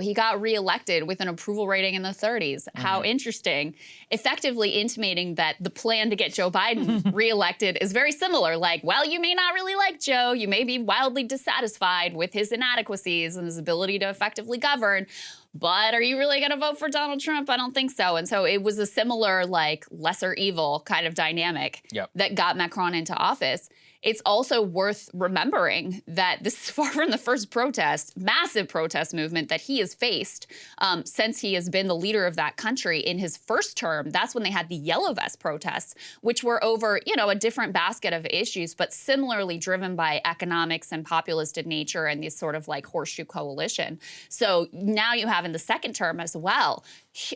he got re-elected with an approval rating in the 30s. How interesting. Effectively intimating that the plan to get Joe Biden re-elected is very similar. You may not really like Joe. You may be wildly dissatisfied with his inadequacies and his ability to effectively govern. But are you really going to vote for Donald Trump? I don't think so. And so it was a similar, lesser evil kind of dynamic that got Macron into office. it's also worth remembering that this is far from the first protest, massive protest movement that he has faced since he has been the leader of that country in his first term. That's when they had the Yellow Vest protests, which were over, you know, a different basket of issues, but similarly driven by economics and populist in nature and this sort of like horseshoe coalition. So now you have in the second term as well.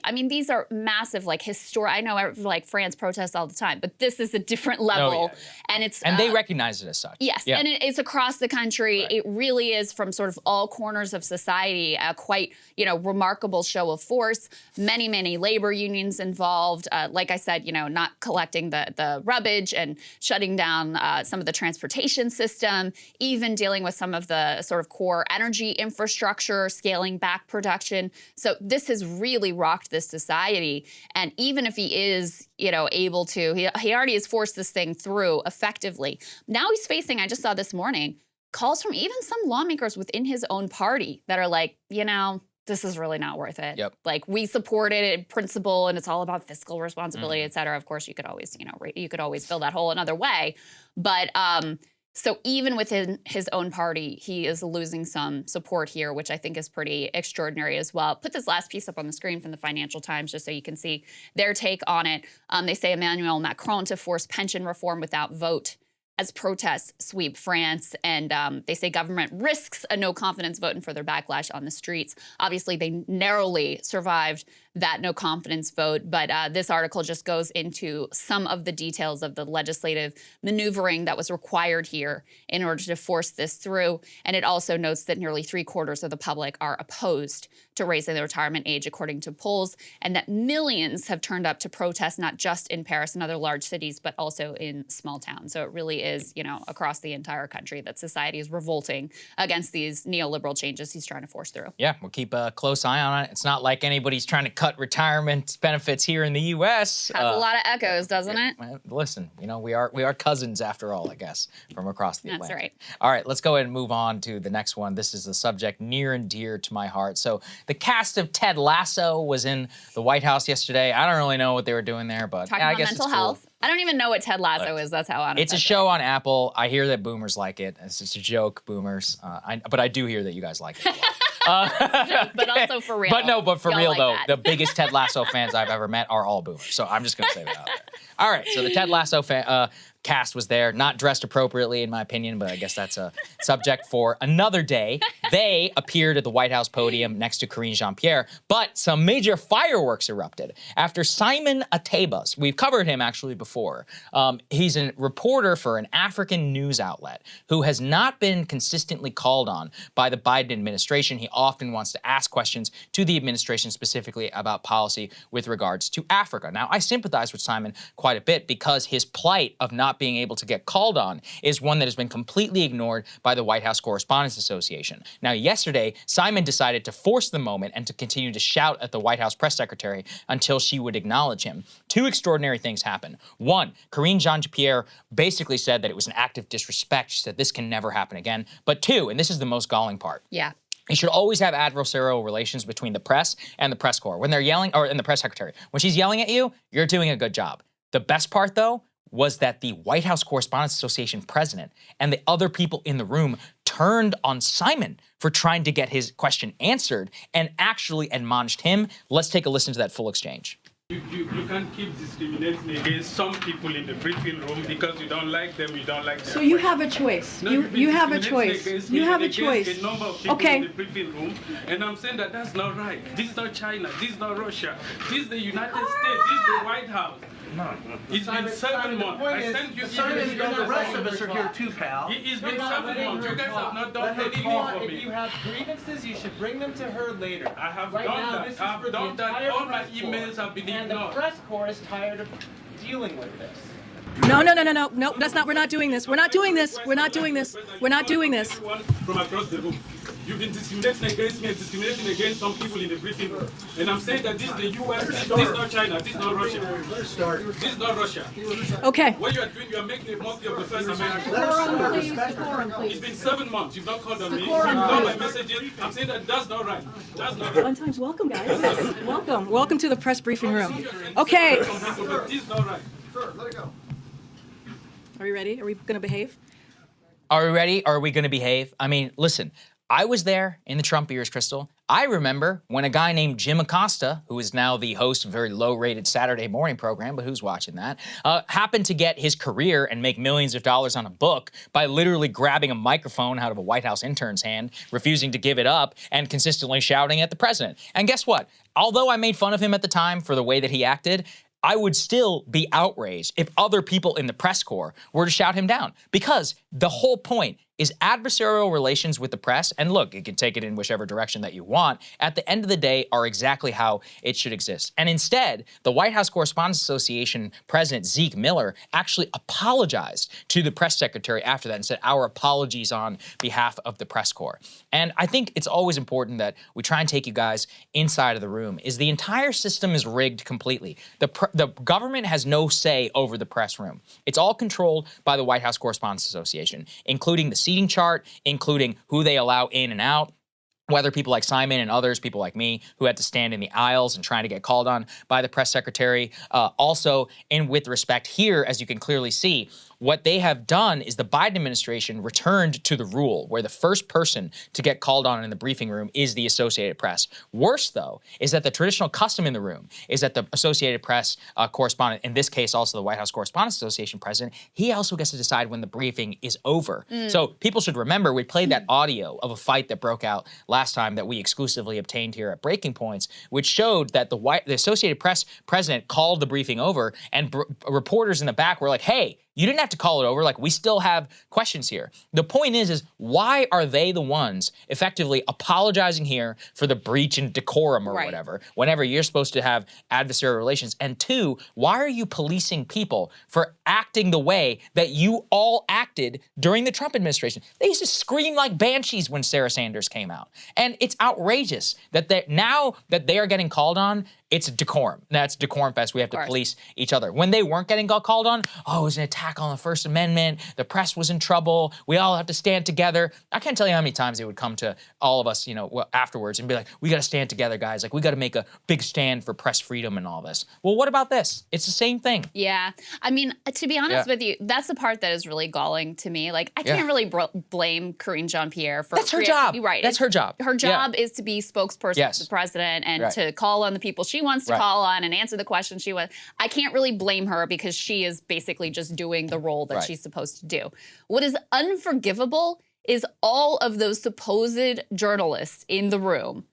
I mean, these are massive, like historic. I know, like France protests all the time, but this is a different level, and they recognize it as such. Yes, and it's across the country. Right. It really is from sort of all corners of society. A quite, you know, remarkable show of force. Many labor unions involved. Like I said, you know, not collecting the rubbish and shutting down some of the transportation system. Even dealing with some of the sort of core energy infrastructure, scaling back production. So this has really rocked this society. And even if he is, you know, able to, he already has forced this thing through effectively. Now he's facing, I just saw this morning, calls from even some lawmakers within his own party that are like, you know, this is really not worth it. Yep. Like, we support it in principle, and it's all about fiscal responsibility, et cetera. Of course, you could always, you know, you could always fill that hole another way. But so even within his own party, he is losing some support here, which I think is pretty extraordinary as well. Put this last piece up on the screen from the Financial Times just so you can see their take on it. They say Emmanuel Macron to force pension reform without vote as protests sweep France. And they say government risks a no-confidence vote and further backlash on the streets. Obviously, they narrowly survived that no-confidence vote. But this article just goes into some of the details of the legislative maneuvering that was required here in order to force this through. And it also notes that nearly 3/4 of the public are opposed to raising the retirement age, according to polls, and that millions have turned up to protest, not just in Paris and other large cities, but also in small towns. So it really is, you know, across the entire country that society is revolting against these neoliberal changes he's trying to force through. Yeah, we'll keep a close eye on it. It's not like anybody's trying to cut retirement benefits here in the U.S. Has a lot of echoes, doesn't it? Listen, you know, we are cousins after all, I guess, from across the Atlantic. That's right. All right, let's go ahead and move on to the next one. This is a subject near and dear to my heart. So the cast of Ted Lasso was in the White House yesterday. I don't really know what they were doing there, but Talking I about guess mental it's cool. health. I don't even know what Ted Lasso is. That's how honest. It's a show on Apple. I hear that boomers like it. It's just a joke, boomers. But I do hear that you guys like it a lot. But also for real. But for Y'all real like though, that. the biggest Ted Lasso fans I've ever met are all boomers. So I'm just gonna say that out there. All right, so the Ted Lasso cast was there, not dressed appropriately in my opinion, but I guess that's a subject for another day. They appeared at the White House podium next to Karine Jean-Pierre, but some major fireworks erupted after Simon Atebas. We've covered him actually before. He's a reporter for an African news outlet who has not been consistently called on by the Biden administration. He often wants to ask questions to the administration specifically about policy with regards to Africa. Now, I sympathize with Simon quite a bit because his plight of not being able to get called on is one that has been completely ignored by the White House Correspondents Association. Now, yesterday, Simon decided to force the moment and to continue to shout at the White House press secretary until she would acknowledge him. Two extraordinary things happened. One, Karine Jean-Pierre basically said that it was an act of disrespect. She said this can never happen again. But two, and this is the most galling part. Yeah. You should always have adversarial relations between the press and the press corps. When they're yelling, or in the press secretary, when she's yelling at you, you're doing a good job. The best part, though, was that the White House Correspondents Association president and the other people in the room turned on Simon for trying to get his question answered and actually admonished him. Let's take a listen to that full exchange. You can't keep discriminating against some people in the briefing room because you don't like them, you don't like them. So you have a choice. No, you have a choice. You have a choice. A number of people Okay. in the briefing room, and I'm saying that that's not right. This is not China. This is not Russia. This is the United States. This is the White House. No. It's been 7 months. I sent you emails. The rest of us are here too, pal. It's been 7 months. You guys have not done anything for If me. you have grievances, you should bring them to her later. I have Right done now, that. this is I've for the done that. entire All my press corps. emails have been And the ignored. press corps is tired of dealing with this. No, that's not, we're not doing this. We're not doing this. We're not doing this. We're not doing this. From across the room. You've been discriminating against me and discriminating against some people in the briefing room. And I'm saying that this is the US, this is not China, this is not Russia. This is not Russia. Okay. What you are doing, you are making a mockery of the First Amendment. It's been 7 months. You've not called on me. You've ignored my messages. I'm saying that that's not right. That's not right. Fun times. Welcome, guys. Welcome. Welcome to the press briefing room. Okay. But this is not right. Are we ready? Are we going to behave? Are we ready? Are we going to behave? I mean, listen, I was there in the Trump years, Krystal. I remember when a guy named Jim Acosta, who is now the host of a very low-rated Saturday morning program, but who's watching that, happened to get his career and make millions of dollars on a book by literally grabbing a microphone out of a White House intern's hand, refusing to give it up, and consistently shouting at the president. And guess what? Although I made fun of him at the time for the way that he acted, I would still be outraged if other people in the press corps were to shout him down, because the whole point is adversarial relations with the press, and look, you can take it in whichever direction that you want, at the end of the day are exactly how it should exist. And instead, the White House Correspondents Association president, Zeke Miller, actually apologized to the press secretary after that and said, our apologies on behalf of the press corps. And I think it's always important that we try and take you guys inside of the room, is the entire system is rigged completely. The government has no say over the press room. It's all controlled by the White House Correspondents Association, including the seating chart, including who they allow in and out, whether people like Simon and others, people like me, who had to stand in the aisles and trying to get called on by the press secretary. Also, and with respect here, as you can clearly see, what they have done is the Biden administration returned to the rule where the first person to get called on in the briefing room is the Associated Press. Worse, though, is that the traditional custom in the room is that the Associated Press correspondent, in this case also the White House Correspondents Association president, he also gets to decide when the briefing is over. So people should remember, we played that audio of a fight that broke out last time that we exclusively obtained here at Breaking Points, which showed that the Associated Press president called the briefing over, and reporters in the back were like, hey, you didn't have to call it over. Like, we still have questions here. The point is why are they the ones effectively apologizing here for the breach in decorum or whatever, whenever you're supposed to have adversarial relations? And two, why are you policing people for acting the way that you all acted during the Trump administration? They used to scream like banshees when Sarah Sanders came out. And it's outrageous that now that they are getting called on, it's decorum. That's decorum fest. We have to police each other. When they weren't getting called on, oh, it was an attack on the First Amendment. The press was in trouble. We all have to stand together. I can't tell you how many times they would come to all of us, afterwards and be like, we got to stand together, guys. Like, we got to make a big stand for press freedom and all this. Well, what about this? It's the same thing. Yeah. I mean, to be honest with you, that's the part that is really galling to me. Like, I can't really blame Karine Jean-Pierre for— That's her job. Right. That's her job. Her job is to be spokesperson for the president and to call on the people she wants to call on and answer the questions she wants. I can't really blame her because she is basically just doing the role that she's supposed to do. What is unforgivable is all of those supposed journalists in the room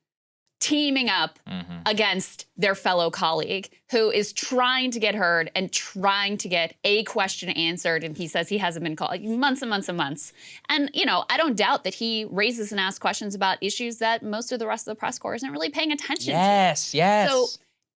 teaming up against their fellow colleague who is trying to get heard and trying to get a question answered. And he says he hasn't been called, like, months and months and months. And, I don't doubt that he raises and asks questions about issues that most of the rest of the press corps isn't really paying attention to. Yes. So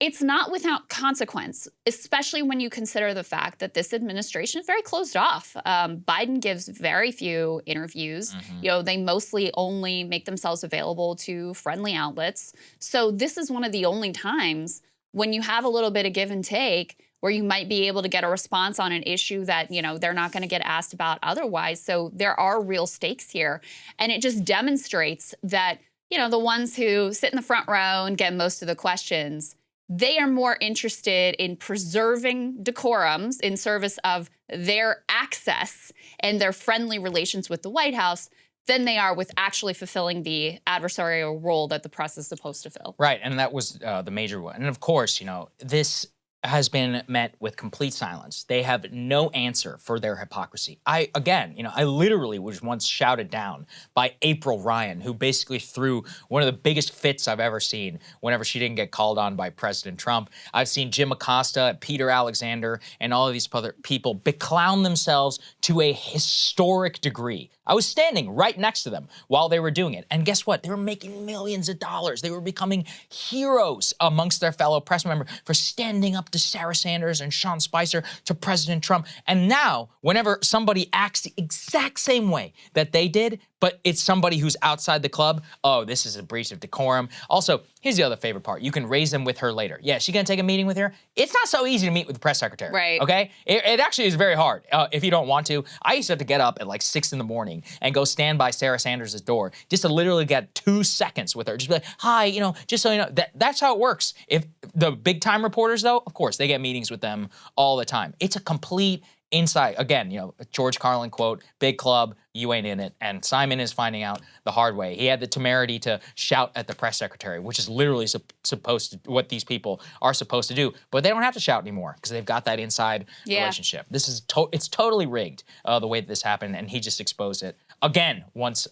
it's not without consequence, especially when you consider the fact that this administration is very closed off. Biden gives very few interviews. They mostly only make themselves available to friendly outlets. So this is one of the only times when you have a little bit of give and take where you might be able to get a response on an issue that, they're not going to get asked about otherwise. So there are real stakes here. And it just demonstrates that, the ones who sit in the front row and get most of the questions, they are more interested in preserving decorums in service of their access and their friendly relations with the White House than they are with actually fulfilling the adversarial role that the press is supposed to fill. Right, and that was the major one. And of course, this has been met with complete silence. They have no answer for their hypocrisy. I literally was once shouted down by April Ryan, who basically threw one of the biggest fits I've ever seen whenever she didn't get called on by President Trump. I've seen Jim Acosta, Peter Alexander, and all of these other people beclown themselves to a historic degree. I was standing right next to them while they were doing it. And guess what? They were making millions of dollars. They were becoming heroes amongst their fellow press members for standing up to Sarah Sanders and Sean Spicer, to President Trump. And now, whenever somebody acts the exact same way that they did, but it's somebody who's outside the club, oh, this is a breach of decorum. Also, here's the other favorite part. You can raise them with her later. Yeah, she gonna take a meeting with her? It's not so easy to meet with the press secretary. Right. Okay? It actually is very hard if you don't want to. I used to have to get up at like 6 in the morning and go stand by Sarah Sanders' door just to literally get 2 seconds with her. Just be like, hi, just so you know. That's how it works. If the big time reporters, though, of course, they get meetings with them all the time. It's a complete inside, again, you know, George Carlin quote, big club, you ain't in it. And Simon is finding out the hard way. He had the temerity to shout at the press secretary, which is literally supposed to, what these people are supposed to do. But they don't have to shout anymore because they've got that inside relationship. This is, it's totally rigged, the way that this happened, and he just exposed it again, once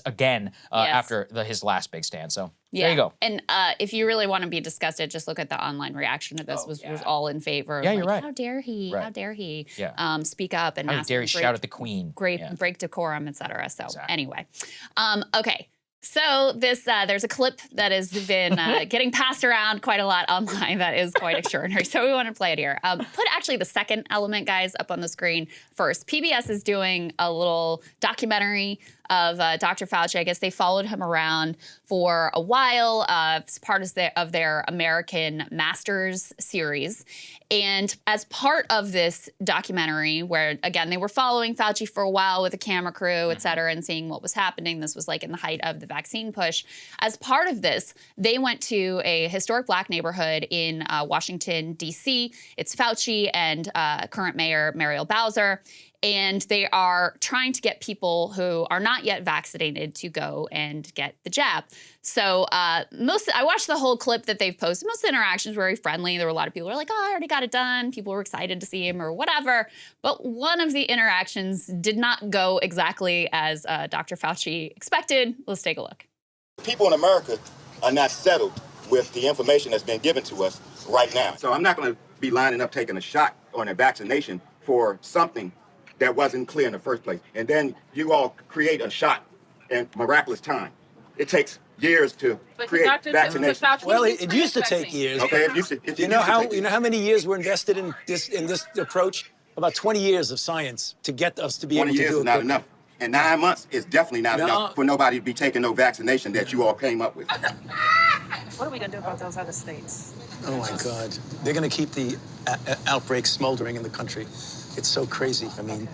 again, after his last big stand. So there you go. And if you really want to be disgusted, just look at the online reaction to this. Was all in favor of, you're right. How dare he? How dare he speak up and how dare he shout at the queen? Break decorum, etc. So anyway, okay. So this there's a clip that has been getting passed around quite a lot online that is quite extraordinary. So we want to play it here. Put actually the second element, guys, up on the screen first. PBS is doing a little documentary of Dr. Fauci. I guess they followed him around for a while as part of their American Masters series. And as part of this documentary, where, again, they were following Fauci for a while with a camera crew, et cetera, and seeing what was happening. This was like in the height of the vaccine push. As part of this, they went to a historic Black neighborhood in Washington, D.C. It's Fauci and current mayor Muriel Bowser. And they are trying to get people who are not yet vaccinated to go and get the jab. So I watched the whole clip that they've posted. Most of the interactions were very friendly. There were a lot of people who were like, oh, I already got it done. People were excited to see him or whatever. But one of the interactions did not go exactly as Dr. Fauci expected. Let's take a look. People in America are not settled with the information that's been given to us right now. So I'm not going to be lining up taking a shot or a vaccination for something that wasn't clear in the first place. And then you all create a shot in miraculous time. It takes years to create vaccination. Well, it used to take years. Okay, you know how many years were invested in this approach? About 20 years of science to get us to be able to do it. 20 years is not enough. And 9 months is definitely not enough for nobody to be taking no vaccination that you all came up with. What are we going to do about those other states? Oh, my God. They're going to keep the outbreak smoldering in the country. It's so crazy. I mean,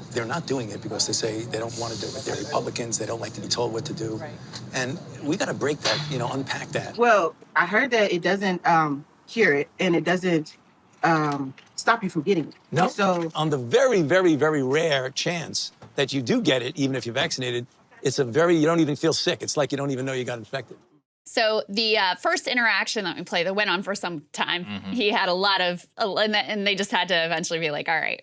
they're not doing it because they say they don't want to do it. They're Republicans. They don't like to be told what to do. Right. And we got to break that, unpack that. Well, I heard that it doesn't cure it, and it doesn't stop you from getting it. No, so on the very, very, very rare chance that you do get it, even if you're vaccinated, you don't even feel sick. It's like you don't even know you got infected. So the first interaction that we played that went on for some time, he had a lot of, and they just had to eventually be like, all right,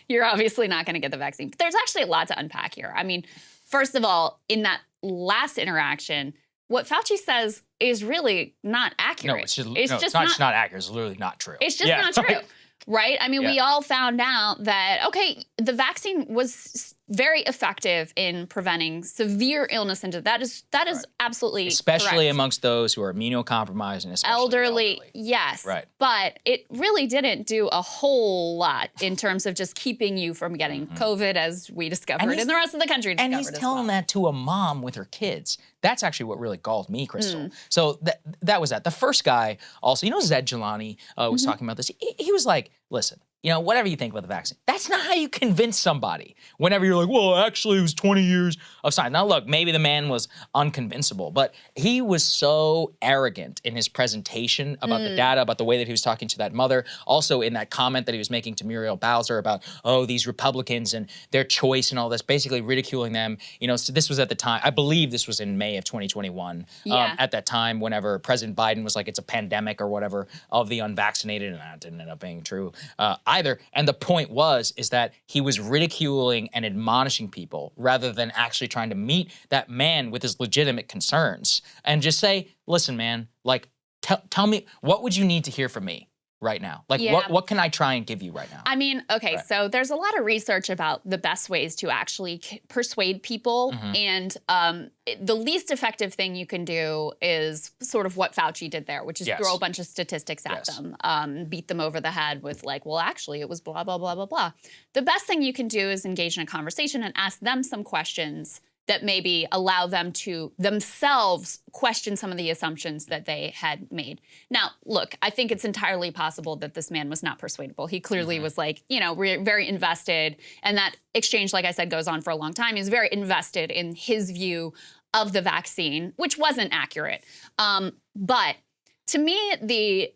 you're obviously not going to get the vaccine. But there's actually a lot to unpack here. I mean, first of all, in that last interaction, what Fauci says is really not accurate. No, it's just not accurate. It's literally not true. It's just not true. Right? I mean, we all found out that, okay, the vaccine was very effective in preventing severe illness, and that is absolutely especially correct. Amongst those who are immunocompromised and especially elderly. Yes. Right. But it really didn't do a whole lot in terms of just keeping you from getting COVID, as we discovered, and the rest of the country discovered. And he's telling that to a mom with her kids. That's actually what really galled me, Krystal. So that was that. The first guy also, Zed Jelani was talking about this. He was like, listen, whatever you think about the vaccine, that's not how you convince somebody. Whenever you're like, well, actually, it was 20 years of science. Now, look, maybe the man was unconvincible, but he was so arrogant in his presentation about the data, about the way that he was talking to that mother. Also, in that comment that he was making to Muriel Bowser about, these Republicans and their choice and all this, basically ridiculing them. So this was at the time, I believe this was in May of 2021. At that time, whenever President Biden was like, it's a pandemic or whatever of the unvaccinated, and that didn't end up being true either. And the point is that he was ridiculing and admonishing people rather than actually trying to meet that man with his legitimate concerns and just say, listen, man, like, tell me, what would you need to hear from me right now? Like, what can I try and give you right now? I mean, okay, so there's a lot of research about the best ways to actually persuade people. And the least effective thing you can do is sort of what Fauci did there, which is throw a bunch of statistics at them, beat them over the head with like, well, actually, it was blah, blah, blah, blah, blah. The best thing you can do is engage in a conversation and ask them some questions that maybe allow them to themselves question some of the assumptions that they had made. Now, look, I think it's entirely possible that this man was not persuadable. He clearly was like, very invested. And that exchange, like I said, goes on for a long time. He's very invested in his view of the vaccine, which wasn't accurate. But to me,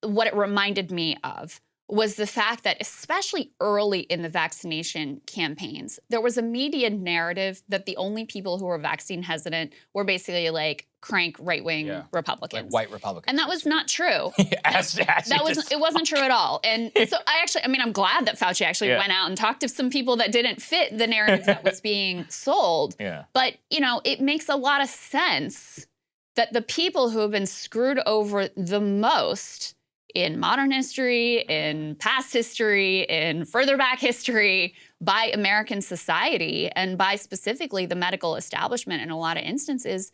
what it reminded me of was the fact that, especially early in the vaccination campaigns, there was a media narrative that the only people who were vaccine hesitant were basically like crank right-wing Republicans. Like white Republicans. And that was not true. It wasn't true at all. And so I'm glad that Fauci actually went out and talked to some people that didn't fit the narrative that was being sold. Yeah. But, it makes a lot of sense that the people who have been screwed over the most in modern history, in past history, in further back history by American society and by specifically the medical establishment in a lot of instances,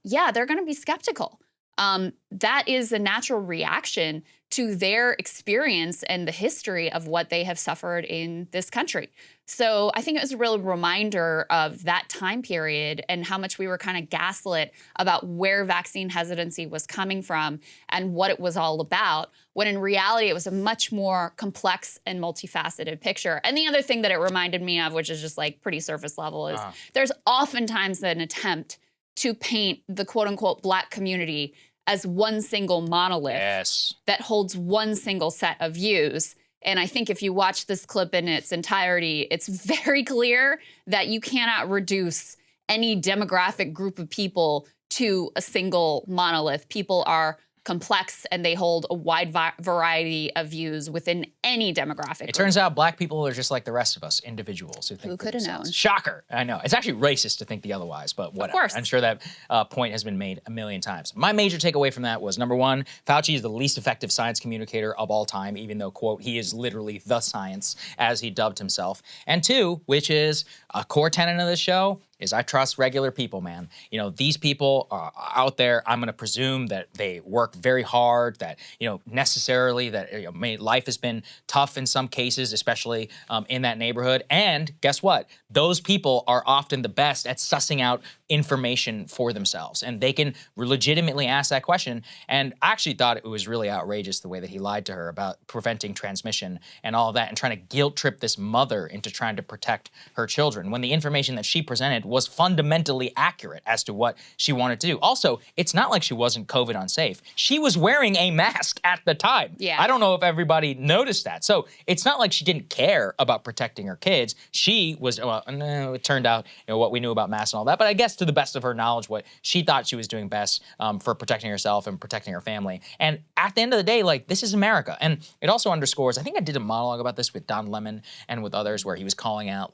they're going to be skeptical. That is a natural reaction to their experience and the history of what they have suffered in this country. So I think it was a real reminder of that time period and how much we were kind of gaslit about where vaccine hesitancy was coming from and what it was all about, when in reality it was a much more complex and multifaceted picture. And the other thing that it reminded me of, which is just like pretty surface level, is there's oftentimes an attempt to paint the quote-unquote Black community as one single monolith that holds one single set of views. And I think if you watch this clip in its entirety, it's very clear that you cannot reduce any demographic group of people to a single monolith. People are complex and they hold a wide variety of views within any demographic. It turns out Black people are just like the rest of us, individuals who think Who could have known? Shocker. I know. It's actually racist to think the otherwise, but whatever. Of course. I'm sure that point has been made a million times. My major takeaway from that was, number one, Fauci is the least effective science communicator of all time, even though, quote, he is literally the science, as he dubbed himself. And two, which is a core tenet of this show, is I trust regular people, man. These people are out there. I'm going to presume that they work very hard, that, necessarily that life has been tough in some cases, especially in that neighborhood. And guess what? Those people are often the best at sussing out information for themselves. And they can legitimately ask that question. And I actually thought it was really outrageous the way that he lied to her about preventing transmission and all of that and trying to guilt trip this mother into trying to protect her children when the information that she presented was fundamentally accurate as to what she wanted to do. Also, it's not like she wasn't COVID unsafe. She was wearing a mask at the time. Yeah. I don't know if everybody noticed that. So it's not like she didn't care about protecting her kids. She was, it turned out, what we knew about masks and all that, but I guess to the best of her knowledge, what she thought she was doing best for protecting herself and protecting her family. And at the end of the day, this is America. And it also underscores, I think I did a monologue about this with Don Lemon and with others, where he was calling out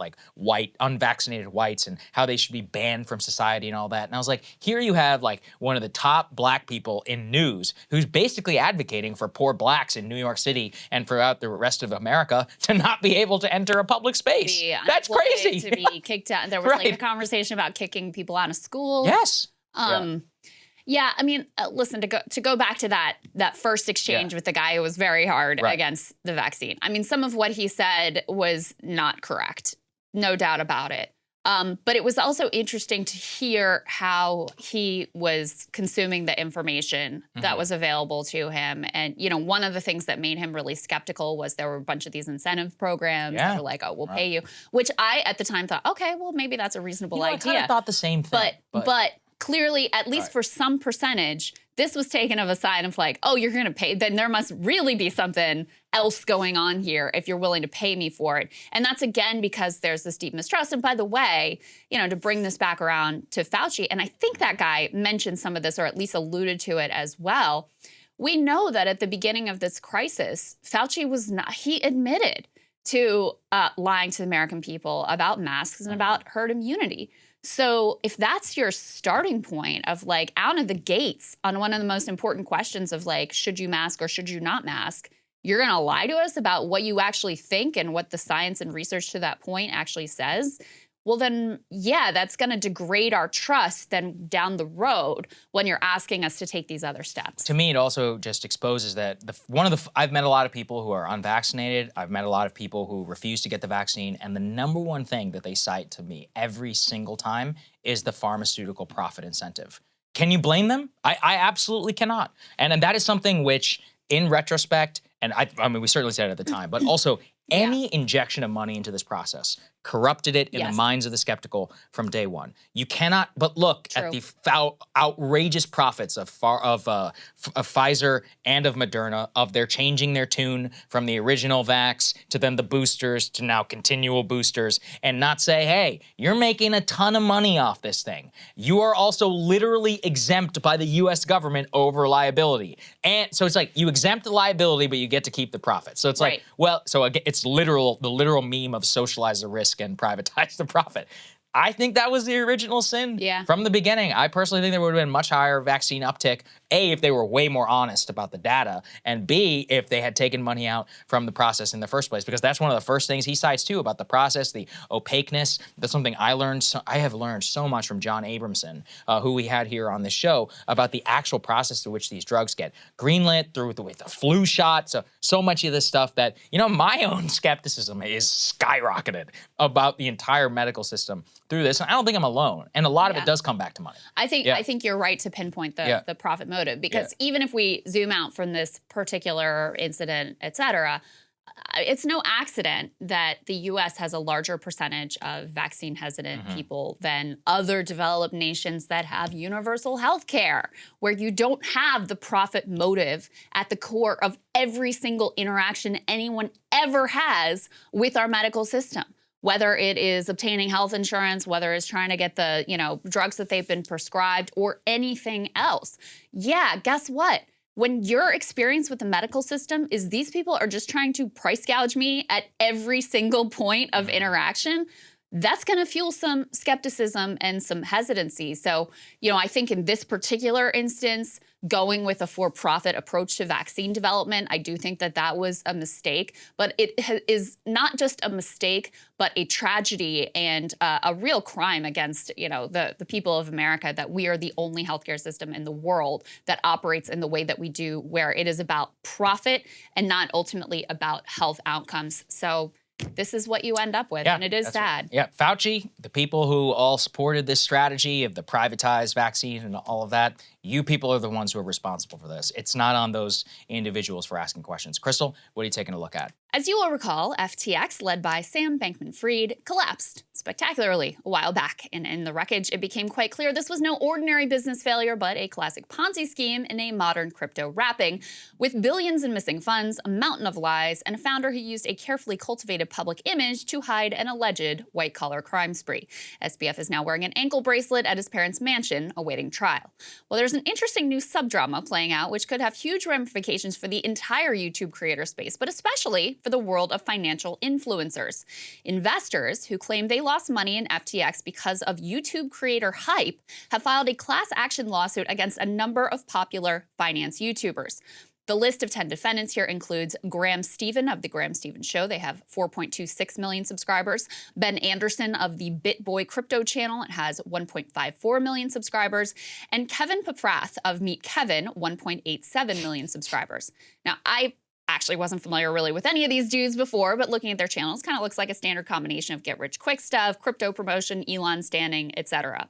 unvaccinated whites and how they should be banned from society and all that. And I was like, here you have one of the top Black people in news who's basically advocating for poor Blacks in New York City and throughout the rest of America to not be able to enter a public space. That's crazy. To be kicked out. There was a conversation about kicking people out of school. Yes. Yeah, I mean, listen, to go back to that first exchange with the guy who was very hard against the vaccine. I mean, some of what he said was not correct. No doubt about it. But it was also interesting to hear how he was consuming the information that was available to him. And, one of the things that made him really skeptical was there were a bunch of these incentive programs that were like, oh, we'll pay you, which I at the time thought, okay, well, maybe that's a reasonable idea. I kind of thought the same thing. But clearly, at least for some percentage, this was taken of a sign of oh, you're going to pay, then there must really be something else going on here if you're willing to pay me for it. And that's, again, because there's this deep mistrust. And by the way, to bring this back around to Fauci, and I think that guy mentioned some of this or at least alluded to it as well, we know that at the beginning of this crisis, Fauci he admitted to lying to the American people about masks and about herd immunity. So if that's your starting point of out of the gates on one of the most important questions of should you mask or should you not mask, you're going to lie to us about what you actually think and what the science and research to that point actually says, well then, that's going to degrade our trust then down the road when you're asking us to take these other steps. To me, it also just exposes that I've met a lot of people who are unvaccinated. I've met a lot of people who refuse to get the vaccine. And the number one thing that they cite to me every single time is the pharmaceutical profit incentive. Can you blame them? I absolutely cannot. And that is something which, in retrospect, and I mean, we certainly said it at the time, but also Any injection of money into this process corrupted it in the minds of the skeptical from day one. You cannot but look at the outrageous profits of Pfizer and of Moderna, of their changing their tune from the original vax to then the boosters to now continual boosters, and not say, hey, you're making a ton of money off this thing. You are also literally exempt by the US government over liability. And so it's like you exempt the liability, but you get to keep the profit. So it's like, well, so again, it's the literal meme of socialize the risk and privatize the profit. I think that was the original sin from the beginning. I personally think there would have been much higher vaccine uptick, A, if they were way more honest about the data, and B, if they had taken money out from the process in the first place, because that's one of the first things he cites too about the process, the opaqueness. That's something I learned. I have learned so much from John Abramson, who we had here on the show, about the actual process through which these drugs get greenlit, through with the flu shot. So much of this stuff that, you know, my own skepticism is skyrocketed about the entire medical system through this. And I don't think I'm alone. And a lot of it does come back to money. I think you're right to pinpoint the profit motive, because even if we zoom out from this particular incident, et cetera, it's no accident that the U.S. has a larger percentage of vaccine hesitant people than other developed nations that have universal health care, where you don't have the profit motive at the core of every single interaction anyone ever has with our medical system. Whether it is obtaining health insurance, whether it's trying to get the, you know, drugs that they've been prescribed or anything else. Yeah, guess what? When your experience with the medical system is these people are just trying to price gouge me at every single point of interaction, that's going to fuel some skepticism and some hesitancy. So, you know, I think in this particular instance, going with a for-profit approach to vaccine development, I do think that that was a mistake. But it is not just a mistake, but a tragedy and a real crime against, you know, the people of America, that we are the only healthcare system in the world that operates in the way that we do, where it is about profit and not ultimately about health outcomes. So this is what you end up with, and it is sad. Yeah, Fauci, the people who all supported this strategy of the privatized vaccine and all of that, you people are the ones who are responsible for this. It's not on those individuals for asking questions. Krystal, what are you taking a look at? As you will recall, FTX, led by Sam Bankman-Fried, collapsed spectacularly a while back. And in the wreckage, it became quite clear this was no ordinary business failure, but a classic Ponzi scheme in a modern crypto wrapping, with billions in missing funds, a mountain of lies, and a founder who used a carefully cultivated public image to hide an alleged white-collar crime spree. SBF is now wearing an ankle bracelet at his parents' mansion, awaiting trial. Well, there's an interesting new subdrama playing out, which could have huge ramifications for the entire YouTube creator space, but especially for the world of financial influencers. Investors who claim they lost money in FTX because of YouTube creator hype have filed a class action lawsuit against a number of popular finance YouTubers. The list of 10 defendants here includes Graham Stephan of The Graham Stephan Show. They have 4.26 million subscribers. Ben Anderson of the BitBoy Crypto channel. It has 1.54 million subscribers. And Kevin Paprath of Meet Kevin, 1.87 million subscribers. Now, I actually wasn't familiar really with any of these dudes before, but looking at their channels kind of looks like a standard combination of get-rich-quick stuff, crypto promotion, Elon standing, etc.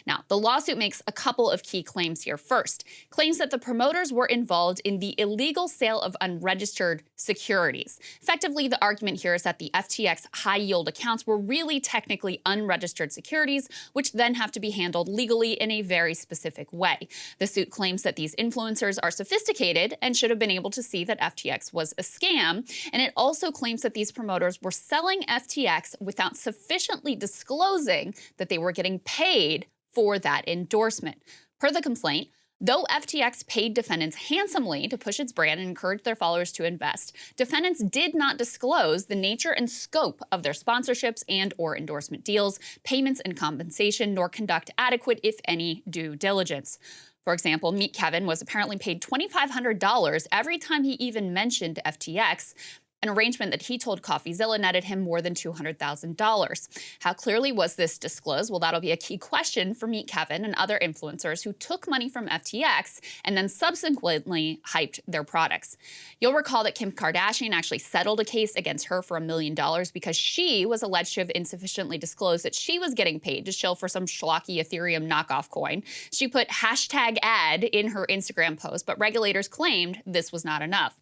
Now, the lawsuit makes a couple of key claims here. First, claims that the promoters were involved in the illegal sale of unregistered securities. Effectively, the argument here is that the FTX high-yield accounts were really technically unregistered securities, which then have to be handled legally in a very specific way. The suit claims that these influencers are sophisticated and should have been able to see that FTX was a scam, and it also claims that these promoters were selling FTX without sufficiently disclosing that they were getting paid for that endorsement. Per the complaint, though FTX paid defendants handsomely to push its brand and encourage their followers to invest, defendants did not disclose the nature and scope of their sponsorships and/or endorsement deals, payments and compensation, nor conduct adequate, if any, due diligence. For example, Meet Kevin was apparently paid $2,500 every time he even mentioned FTX, an arrangement that he told CoffeeZilla netted him more than $200,000. How clearly was this disclosed? Well, that'll be a key question for Meet Kevin and other influencers who took money from FTX and then subsequently hyped their products. You'll recall that Kim Kardashian actually settled a case against her for $1 million because she was alleged to have insufficiently disclosed that she was getting paid to shill for some schlocky Ethereum knockoff coin. She put #ad in her Instagram post, but regulators claimed this was not enough.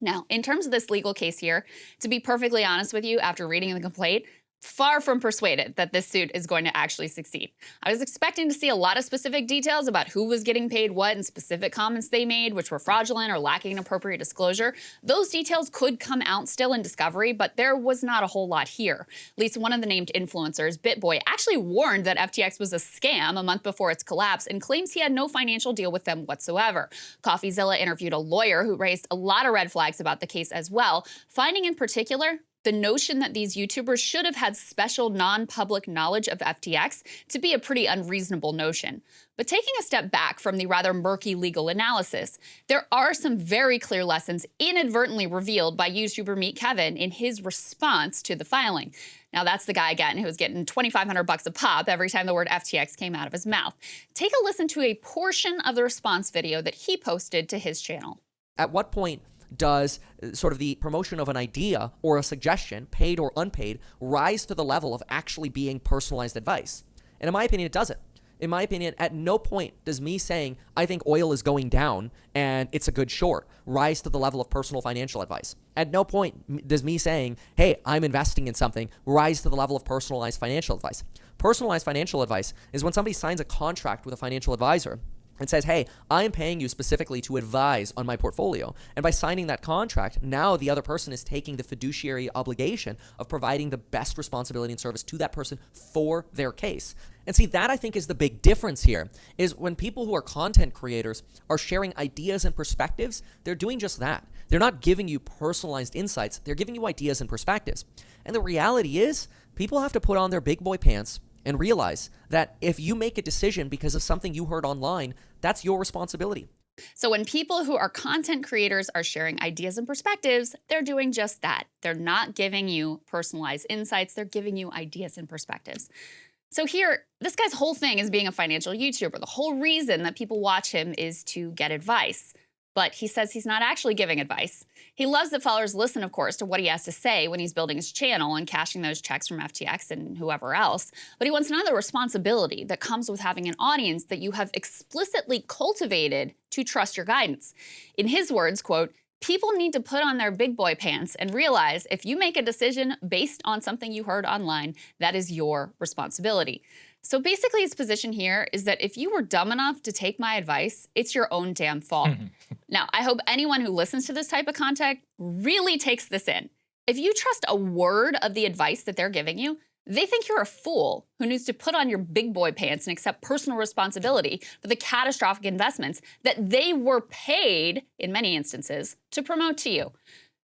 Now, in terms of this legal case here, to be perfectly honest with you, after reading the complaint, far from persuaded that this suit is going to actually succeed. I was expecting to see a lot of specific details about who was getting paid what and specific comments they made, which were fraudulent or lacking appropriate disclosure. Those details could come out still in discovery, but there was not a whole lot here. At least one of the named influencers, BitBoy, actually warned that FTX was a scam a month before its collapse and claims he had no financial deal with them whatsoever. CoffeeZilla interviewed a lawyer who raised a lot of red flags about the case as well, finding in particular the notion that these YouTubers should have had special non-public knowledge of FTX to be a pretty unreasonable notion. But taking a step back from the rather murky legal analysis, there are some very clear lessons inadvertently revealed by YouTuber Meet Kevin in his response to the filing. Now that's the guy again who was getting $2,500 a pop every time the word FTX came out of his mouth. Take a listen to a portion of the response video that he posted to his channel. At what point does sort of the promotion of an idea or a suggestion, paid or unpaid, rise to the level of actually being personalized advice? And in my opinion, it doesn't. In my opinion, at no point does me saying, I think oil is going down and it's a good short, rise to the level of personal financial advice. At no point does me saying, hey, I'm investing in something, rise to the level of personalized financial advice. Personalized financial advice is when somebody signs a contract with a financial advisor and says, hey, I am paying you specifically to advise on my portfolio. And by signing that contract, now the other person is taking the fiduciary obligation of providing the best responsibility and service to that person for their case. And see, that I think is the big difference here, is when people who are content creators are sharing ideas and perspectives, they're doing just that. They're not giving you personalized insights, they're giving you ideas and perspectives. And the reality is, people have to put on their big boy pants and realize that if you make a decision because of something you heard online, that's your responsibility. So when people who are content creators are sharing ideas and perspectives, they're doing just that. They're not giving you personalized insights, they're giving you ideas and perspectives. So here, this guy's whole thing is being a financial YouTuber. The whole reason that people watch him is to get advice. But he says he's not actually giving advice. He loves that followers listen, of course, to what he has to say when he's building his channel and cashing those checks from FTX and whoever else. But he wants another responsibility that comes with having an audience that you have explicitly cultivated to trust your guidance. In his words, quote, people need to put on their big boy pants and realize if you make a decision based on something you heard online, that is your responsibility. So basically his position here is that if you were dumb enough to take my advice, it's your own damn fault. Now, I hope anyone who listens to this type of content really takes this in. If you trust a word of the advice that they're giving you, they think you're a fool who needs to put on your big boy pants and accept personal responsibility for the catastrophic investments that they were paid, in many instances, to promote to you.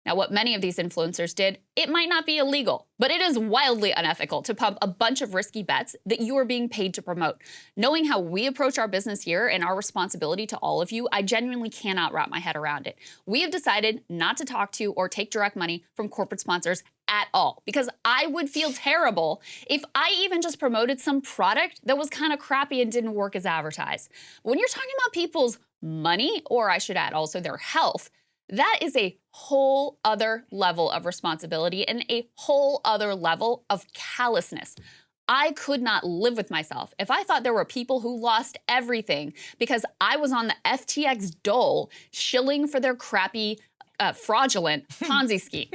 Now, what many of these influencers did, it might not be illegal, but it is wildly unethical to pump a bunch of risky bets that you are being paid to promote. Knowing how we approach our business here and our responsibility to all of you, I genuinely cannot wrap my head around it. We have decided not to talk to or take direct money from corporate sponsors at all, because I would feel terrible if I even just promoted some product that was kind of crappy and didn't work as advertised. When you're talking about people's money, or I should add also their health, that is a whole other level of responsibility and a whole other level of callousness. I could not live with myself if I thought there were people who lost everything because I was on the FTX dole shilling for their crappy, fraudulent Ponzi scheme.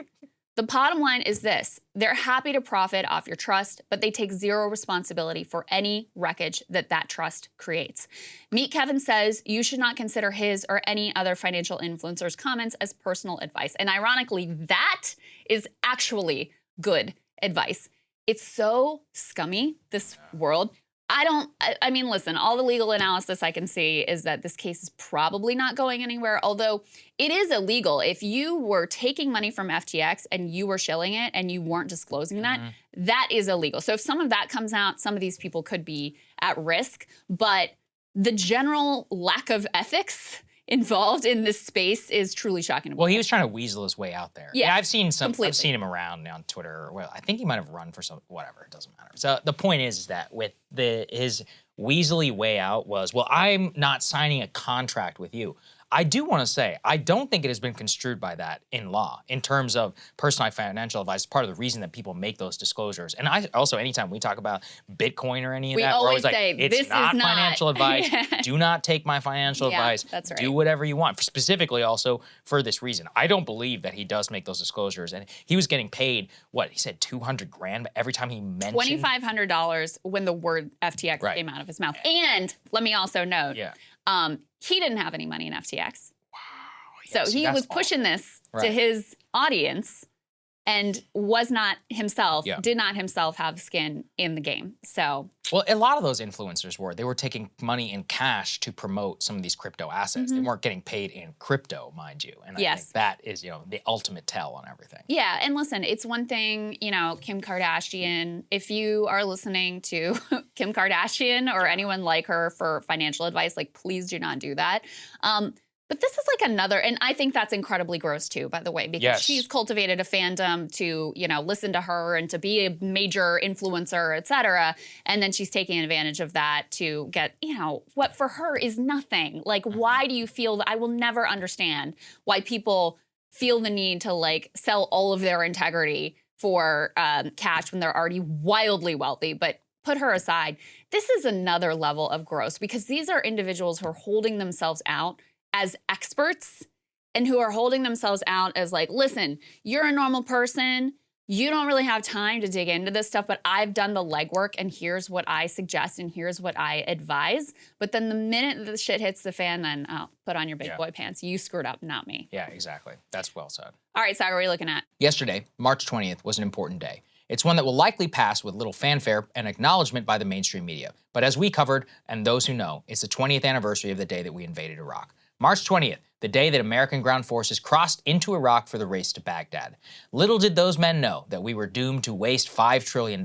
The bottom line is this: they're happy to profit off your trust, but they take zero responsibility for any wreckage that that trust creates. Meet Kevin says you should not consider his or any other financial influencer's comments as personal advice. And ironically, that is actually good advice. It's so scummy, this world. I mean, listen, all the legal analysis I can see is that this case is probably not going anywhere, although it is illegal. If you were taking money from FTX and you were shilling it and you weren't disclosing that, that is illegal. So if some of that comes out, some of these people could be at risk, but the general lack of ethics involved in this space is truly shocking. Well, he was trying to weasel his way out there. Yeah, I've seen completely. I've seen him around on Twitter. Well, I think he might have run for some, whatever, it doesn't matter. So the point is that with his weaselly way out was, well, I'm not signing a contract with you. I do want to say, I don't think it has been construed by that in law in terms of personalized financial advice. Part of the reason that people make those disclosures. And I also, anytime we talk about Bitcoin or any of that, we're always like, it's not financial advice. Do not take my financial advice. That's right. Do whatever you want. Specifically also for this reason. I don't believe that he does make those disclosures. And he was getting paid, what, he said 200 grand every time he mentioned? $2,500 when the word FTX came out of his mouth. And let me also note, he didn't have any money in FTX. Wow. So he was pushing this to his audience and was not himself, did not himself have skin in the game. So. Well, a lot of those influencers they were taking money in cash to promote some of these crypto assets. They weren't getting paid in crypto, mind you. And I think that is, the ultimate tell on everything. Yeah, and listen, it's one thing, Kim Kardashian, if you are listening to Kim Kardashian or anyone like her for financial advice, like, please do not do that. But this is like another, and I think that's incredibly gross too, by the way, because she's cultivated a fandom to, listen to her and to be a major influencer, et cetera. And then she's taking advantage of that to get, what for her is nothing. Like, why do you feel that? I will never understand why people feel the need to like sell all of their integrity for cash when they're already wildly wealthy. But put her aside. This is another level of gross because these are individuals who are holding themselves out as experts and who are holding themselves out as like, listen, you're a normal person. You don't really have time to dig into this stuff, but I've done the legwork and here's what I suggest and here's what I advise. But then the minute the shit hits the fan, then put on your big boy pants. You screwed up, not me. Yeah, exactly. That's well said. All right, Saagar, what are you looking at? Yesterday, March 20th, was an important day. It's one that will likely pass with little fanfare and acknowledgement by the mainstream media. But as we covered, and those who know, it's the 20th anniversary of the day that we invaded Iraq. March 20th, the day that American ground forces crossed into Iraq for the race to Baghdad. Little did those men know that we were doomed to waste $5 trillion,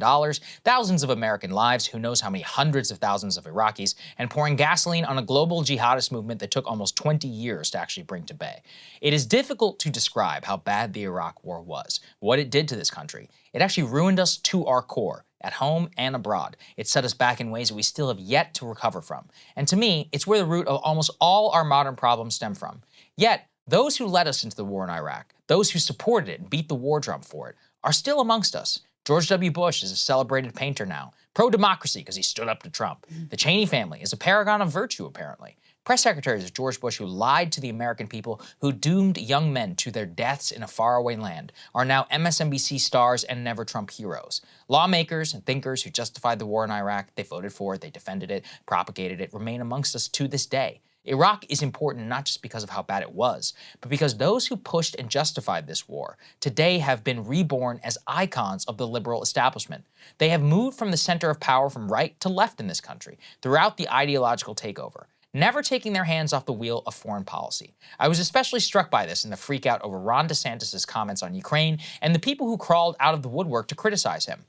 thousands of American lives, who knows how many hundreds of thousands of Iraqis, and pouring gasoline on a global jihadist movement that took almost 20 years to actually bring to bay. It is difficult to describe how bad the Iraq War was, what it did to this country. It actually ruined us to our core. At home and abroad. It set us back in ways that we still have yet to recover from. And to me, it's where the root of almost all our modern problems stem from. Yet, those who led us into the war in Iraq, those who supported it and beat the war drum for it, are still amongst us. George W. Bush is a celebrated painter now. Pro-democracy because he stood up to Trump. The Cheney family is a paragon of virtue, apparently. Press secretaries of George Bush who lied to the American people, who doomed young men to their deaths in a faraway land, are now MSNBC stars and never Trump heroes. Lawmakers and thinkers who justified the war in Iraq, they voted for it, they defended it, propagated it, remain amongst us to this day. Iraq is important not just because of how bad it was, but because those who pushed and justified this war today have been reborn as icons of the liberal establishment. They have moved from the center of power from right to left in this country throughout the ideological takeover, never taking their hands off the wheel of foreign policy. I was especially struck by this in the freakout over Ron DeSantis' comments on Ukraine and the people who crawled out of the woodwork to criticize him.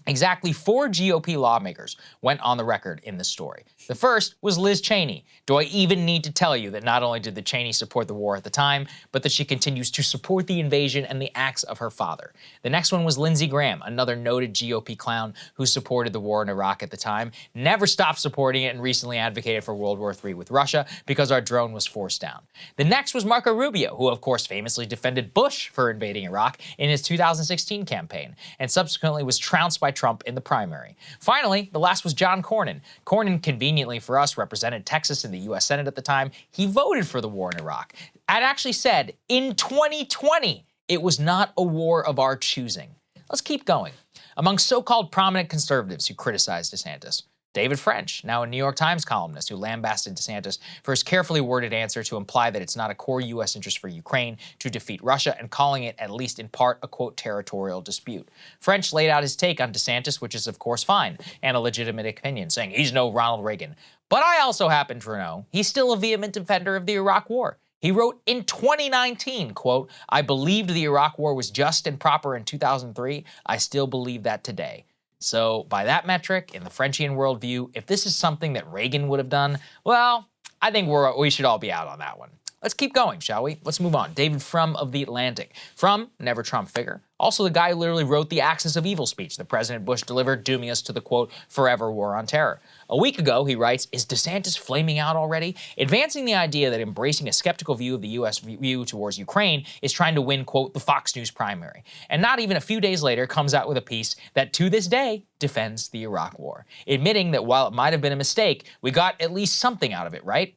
Exactly 4 GOP lawmakers went on the record in this story. The first was Liz Cheney. Do I even need to tell you that not only did the Cheneys support the war at the time, but that she continues to support the invasion and the acts of her father? The next one was Lindsey Graham, another noted GOP clown who supported the war in Iraq at the time, never stopped supporting it and recently advocated for World War III with Russia because our drone was forced down. The next was Marco Rubio, who of course famously defended Bush for invading Iraq in his 2016 campaign, and subsequently was trounced by Trump in the primary. Finally, the last was John Cornyn. Cornyn, conveniently for us, represented Texas in the U.S. Senate at the time. He voted for the war in Iraq. I'd actually said, in 2020, it was not a war of our choosing. Let's keep going. Among so-called prominent conservatives who criticized DeSantis, David French, now a New York Times columnist who lambasted DeSantis for his carefully worded answer to imply that it's not a core U.S. interest for Ukraine to defeat Russia and calling it, at least in part, a, quote, territorial dispute. French laid out his take on DeSantis, which is, of course, fine and a legitimate opinion, saying he's no Ronald Reagan. But I also happen to know he's still a vehement defender of the Iraq War. He wrote in 2019, quote, I believed the Iraq War was just and proper in 2003. I still believe that today. So by that metric, in the Frenchian worldview, if this is something that Reagan would have done, well, I think we should all be out on that one. Let's keep going, shall we? Let's move on. David Frum of The Atlantic. Frum, never Trump figure. Also the guy who literally wrote the Axis of Evil speech that President Bush delivered, dooming us to the, quote, forever war on terror. A week ago, he writes, is DeSantis flaming out already? Advancing the idea that embracing a skeptical view of the U.S. view towards Ukraine is trying to win, quote, the Fox News primary. And not even a few days later comes out with a piece that, to this day, defends the Iraq war, admitting that while it might have been a mistake, we got at least something out of it, right?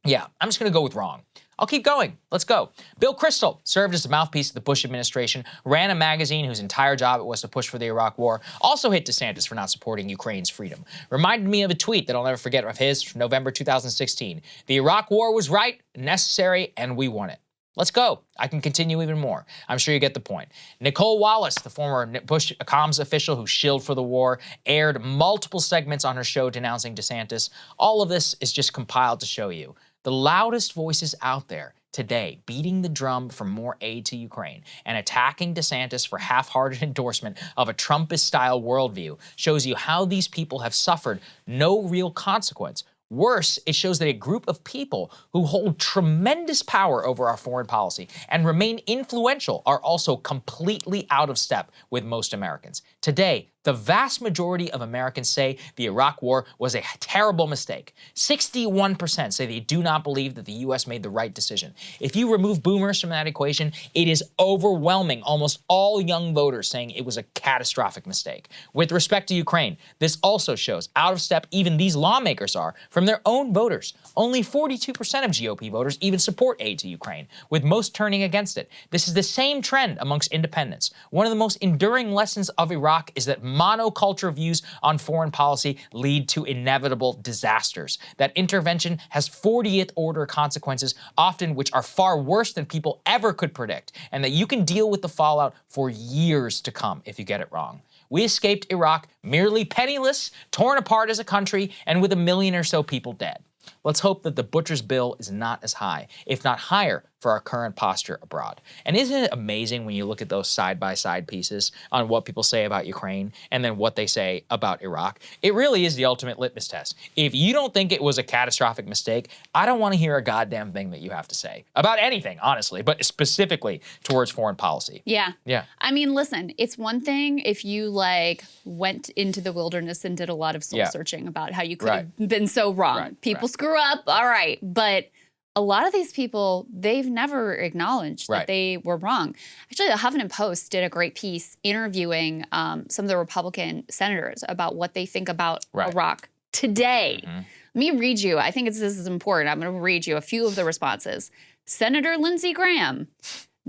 Yeah, I'm just going to go with wrong. I'll keep going. Let's go. Bill Krystal served as the mouthpiece of the Bush administration, ran a magazine whose entire job it was to push for the Iraq war, also hit DeSantis for not supporting Ukraine's freedom. Reminded me of a tweet that I'll never forget of his from November 2016. The Iraq war was right, necessary, and we won it. Let's go. I can continue even more. I'm sure you get the point. Nicole Wallace, the former Bush comms official who shilled for the war, aired multiple segments on her show denouncing DeSantis. All of this is just compiled to show you the loudest voices out there today beating the drum for more aid to Ukraine and attacking DeSantis for half-hearted endorsement of a Trumpist-style worldview shows you how these people have suffered no real consequence. Worse, it shows that a group of people who hold tremendous power over our foreign policy and remain influential are also completely out of step with most Americans. Today, the vast majority of Americans say the Iraq war was a terrible mistake. 61% say they do not believe that the U.S. made the right decision. If you remove boomers from that equation, it is overwhelming, almost all young voters saying it was a catastrophic mistake. With respect to Ukraine, this also shows out of step even these lawmakers are from their own voters. Only 42% of GOP voters even support aid to Ukraine, with most turning against it. This is the same trend amongst independents. One of the most enduring lessons of Iraq is that monoculture views on foreign policy lead to inevitable disasters. That intervention has 40th order consequences, often which are far worse than people ever could predict, and that you can deal with the fallout for years to come if you get it wrong. We escaped Iraq merely penniless, torn apart as a country, and with 1 million or so people dead. Let's hope that the butcher's bill is not as high, if not higher, for our current posture abroad. And isn't it amazing when you look at those side-by-side pieces on what people say about Ukraine and then what they say about Iraq? It really is the ultimate litmus test. If you don't think it was a catastrophic mistake, I don't want to hear a goddamn thing that you have to say about anything, honestly, but specifically towards foreign policy. Yeah. Yeah. I mean, listen, it's one thing if you like went into the wilderness and did a lot of soul searching about how you could have been so wrong. People screw up, all right, but a lot of these people, they've never acknowledged that they were wrong. Actually, the Huffington Post did a great piece interviewing some of the Republican senators about what they think about Iraq today. Let me read you, I think this is important. I'm going to read you a few of the responses. Senator Lindsey Graham.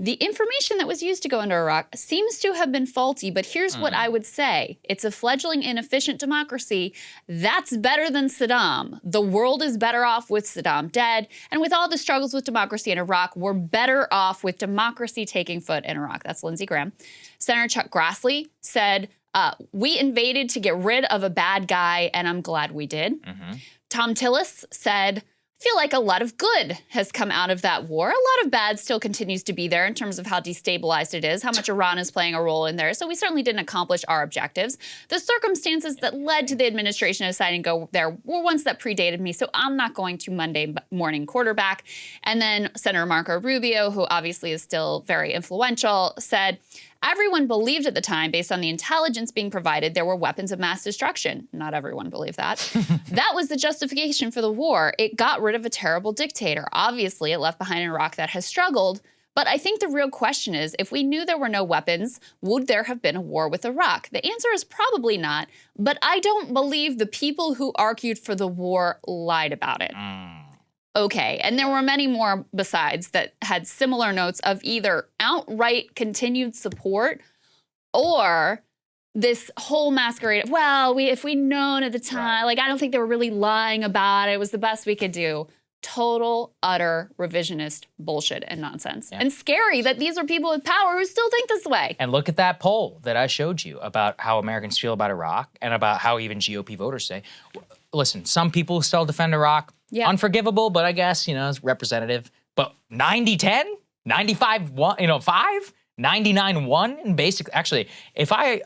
The information that was used to go into Iraq seems to have been faulty, but here's what I would say. It's a fledgling, inefficient democracy. That's better than Saddam. The world is better off with Saddam dead. And with all the struggles with democracy in Iraq, we're better off with democracy taking foot in Iraq. That's Lindsey Graham. Senator Chuck Grassley said, we invaded to get rid of a bad guy, and I'm glad we did. Tom Tillis said, I feel like a lot of good has come out of that war. A lot of bad still continues to be there in terms of how destabilized it is, how much Iran is playing a role in there. So we certainly didn't accomplish our objectives. The circumstances that led to the administration deciding to go there were ones that predated me, so I'm not going to Monday morning quarterback. And then Senator Marco Rubio, who obviously is still very influential, said, everyone believed at the time, based on the intelligence being provided, there were weapons of mass destruction. Not everyone believed that. That was the justification for the war. It got rid of a terrible dictator. Obviously, it left behind an Iraq that has struggled. But I think the real question is, if we knew there were no weapons, would there have been a war with Iraq? The answer is probably not. But I don't believe the people who argued for the war lied about it. Okay, and there were many more besides that had similar notes of either outright continued support or this whole masquerade of, well, if we'd known at the time, like, I don't think they were really lying about it. It was the best we could do. Total, utter revisionist bullshit and nonsense. And scary that these are people with power who still think this way. And look at that poll that I showed you about how Americans feel about Iraq and about how even GOP voters say. Listen, some people still defend Iraq. Unforgivable, but I guess, you know, it's representative. But 90-10? 95-1, 5? 99-1? And basically, actually, if I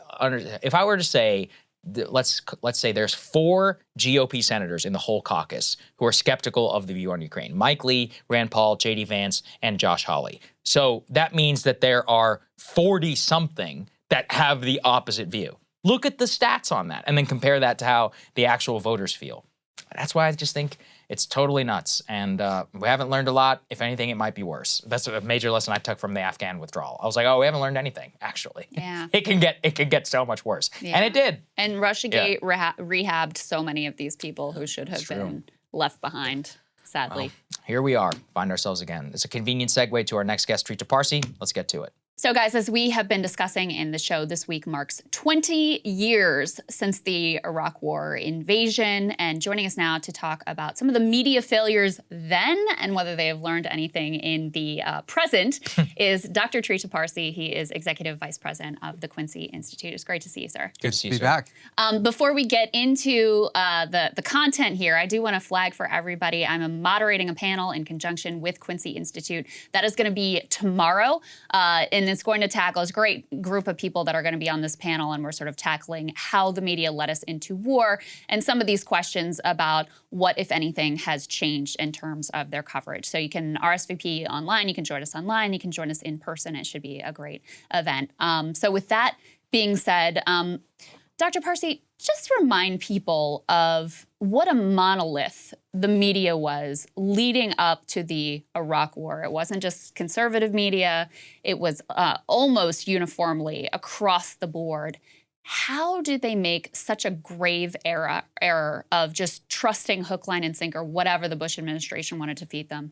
were to say let's say there's 4 GOP senators in the whole caucus who are skeptical of the view on Ukraine. Mike Lee, Rand Paul, J.D. Vance, and Josh Hawley. So that means that there are 40-something that have the opposite view. Look at the stats on that and then compare that to how the actual voters feel. That's why I just think it's totally nuts. And we haven't learned a lot. If anything, it might be worse. That's a major lesson I took from the Afghan withdrawal. I was like, oh, we haven't learned anything, actually. Yeah. It can get so much worse. Yeah. And it did. And Russiagate rehabbed so many of these people who should have been left behind, sadly. Well, here we are, find ourselves again. It's a convenient segue to our next guest, Trita Parsi. Let's get to it. So guys, as we have been discussing in the show, this week marks 20 years since the Iraq War invasion. And joining us now to talk about some of the media failures then and whether they have learned anything in the present is Dr. Trita Parsi. He is Executive Vice President of the Quincy Institute. It's great to see you, sir. Good to be back. Before we get into the content here, I do want to flag for everybody, I'm moderating a panel in conjunction with Quincy Institute. That is going to be tomorrow. And it's going to tackle, it's a great group of people that are going to be on this panel, and we're sort of tackling how the media led us into war and some of these questions about what, if anything, has changed in terms of their coverage. So you can RSVP online, you can join us online, you can join us in person. It should be a great event. So with that being said, Dr. Parsi, just remind people of what a monolith the media was leading up to the Iraq War. It wasn't just conservative media. It was almost uniformly across the board. How did they make such a grave error of just trusting hook, line, and sinker, whatever the Bush administration wanted to feed them?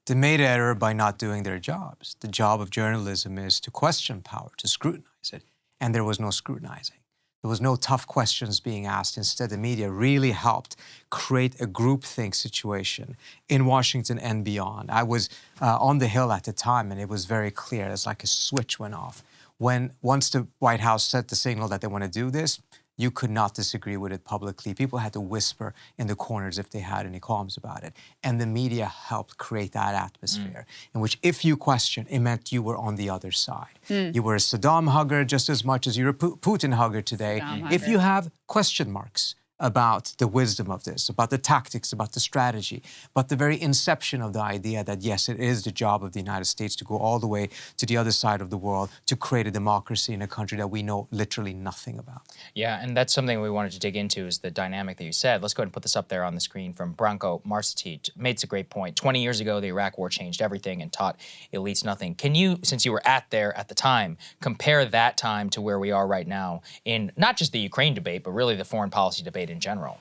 They made error by not doing their jobs. The job of journalism is to question power, to scrutinize it, and there was no scrutinizing. There was no tough questions being asked. Instead, the media really helped create a groupthink situation in Washington and beyond. I was on the Hill at the time, and it was very clear. It's like a switch went off. Once the White House set the signal that they want to do this, you could not disagree with it publicly. People had to whisper in the corners if they had any qualms about it. And the media helped create that atmosphere in which if you questioned, it meant you were on the other side. You were a Saddam hugger just as much as you're a Putin hugger today. If you have question marks about the wisdom of this, about the tactics, about the strategy, but the very inception of the idea that, yes, it is the job of the United States to go all the way to the other side of the world to create a democracy in a country that we know literally nothing about. Yeah, and that's something we wanted to dig into is the dynamic that you said. Let's go ahead and put this up there on the screen from Branko Marcetic. Made a great point. 20 years ago, the Iraq War changed everything and taught elites nothing. Can you, since you were there at the time, compare that time to where we are right now in not just the Ukraine debate, but really the foreign policy debate in general?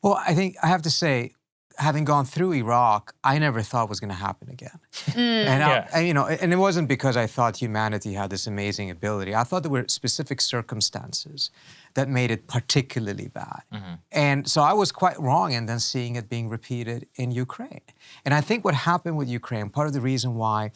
Well, I think I have to say, having gone through Iraq, I never thought it was going to happen again. And it wasn't because I thought humanity had this amazing ability. I thought there were specific circumstances that made it particularly bad. And so I was quite wrong in then seeing it being repeated in Ukraine. And I think what happened with Ukraine, part of the reason why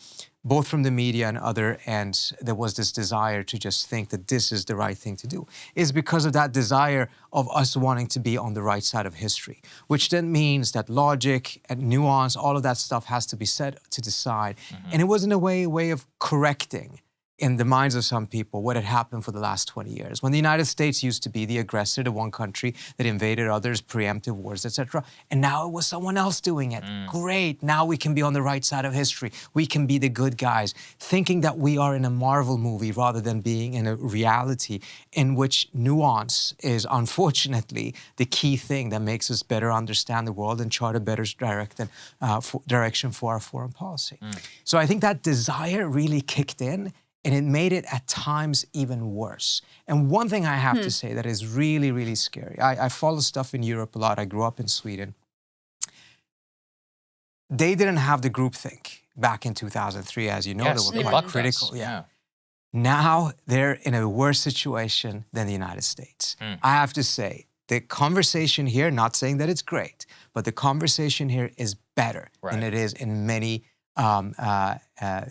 both from the media and other ends, there was this desire to just think that this is the right thing to do, is because of that desire of us wanting to be on the right side of history, which then means that logic and nuance, all of that stuff has to be set to the side. And it was in a way of correcting in the minds of some people what had happened for the last 20 years. When the United States used to be the aggressor, the one country that invaded others, preemptive wars, etc. And now it was someone else doing it. Great, now we can be on the right side of history. We can be the good guys, thinking that we are in a Marvel movie rather than being in a reality in which nuance is unfortunately the key thing that makes us better understand the world and chart a better direction for our foreign policy. So I think that desire really kicked in, and it made it at times even worse. And one thing I have to say that is really, really scary. I follow stuff in Europe a lot. I grew up in Sweden. They didn't have the groupthink back in 2003, as you know. Yes, they were quite critical. Yeah. Now they're in a worse situation than the United States. I have to say, the conversation here, not saying that it's great, but the conversation here is better than it is in many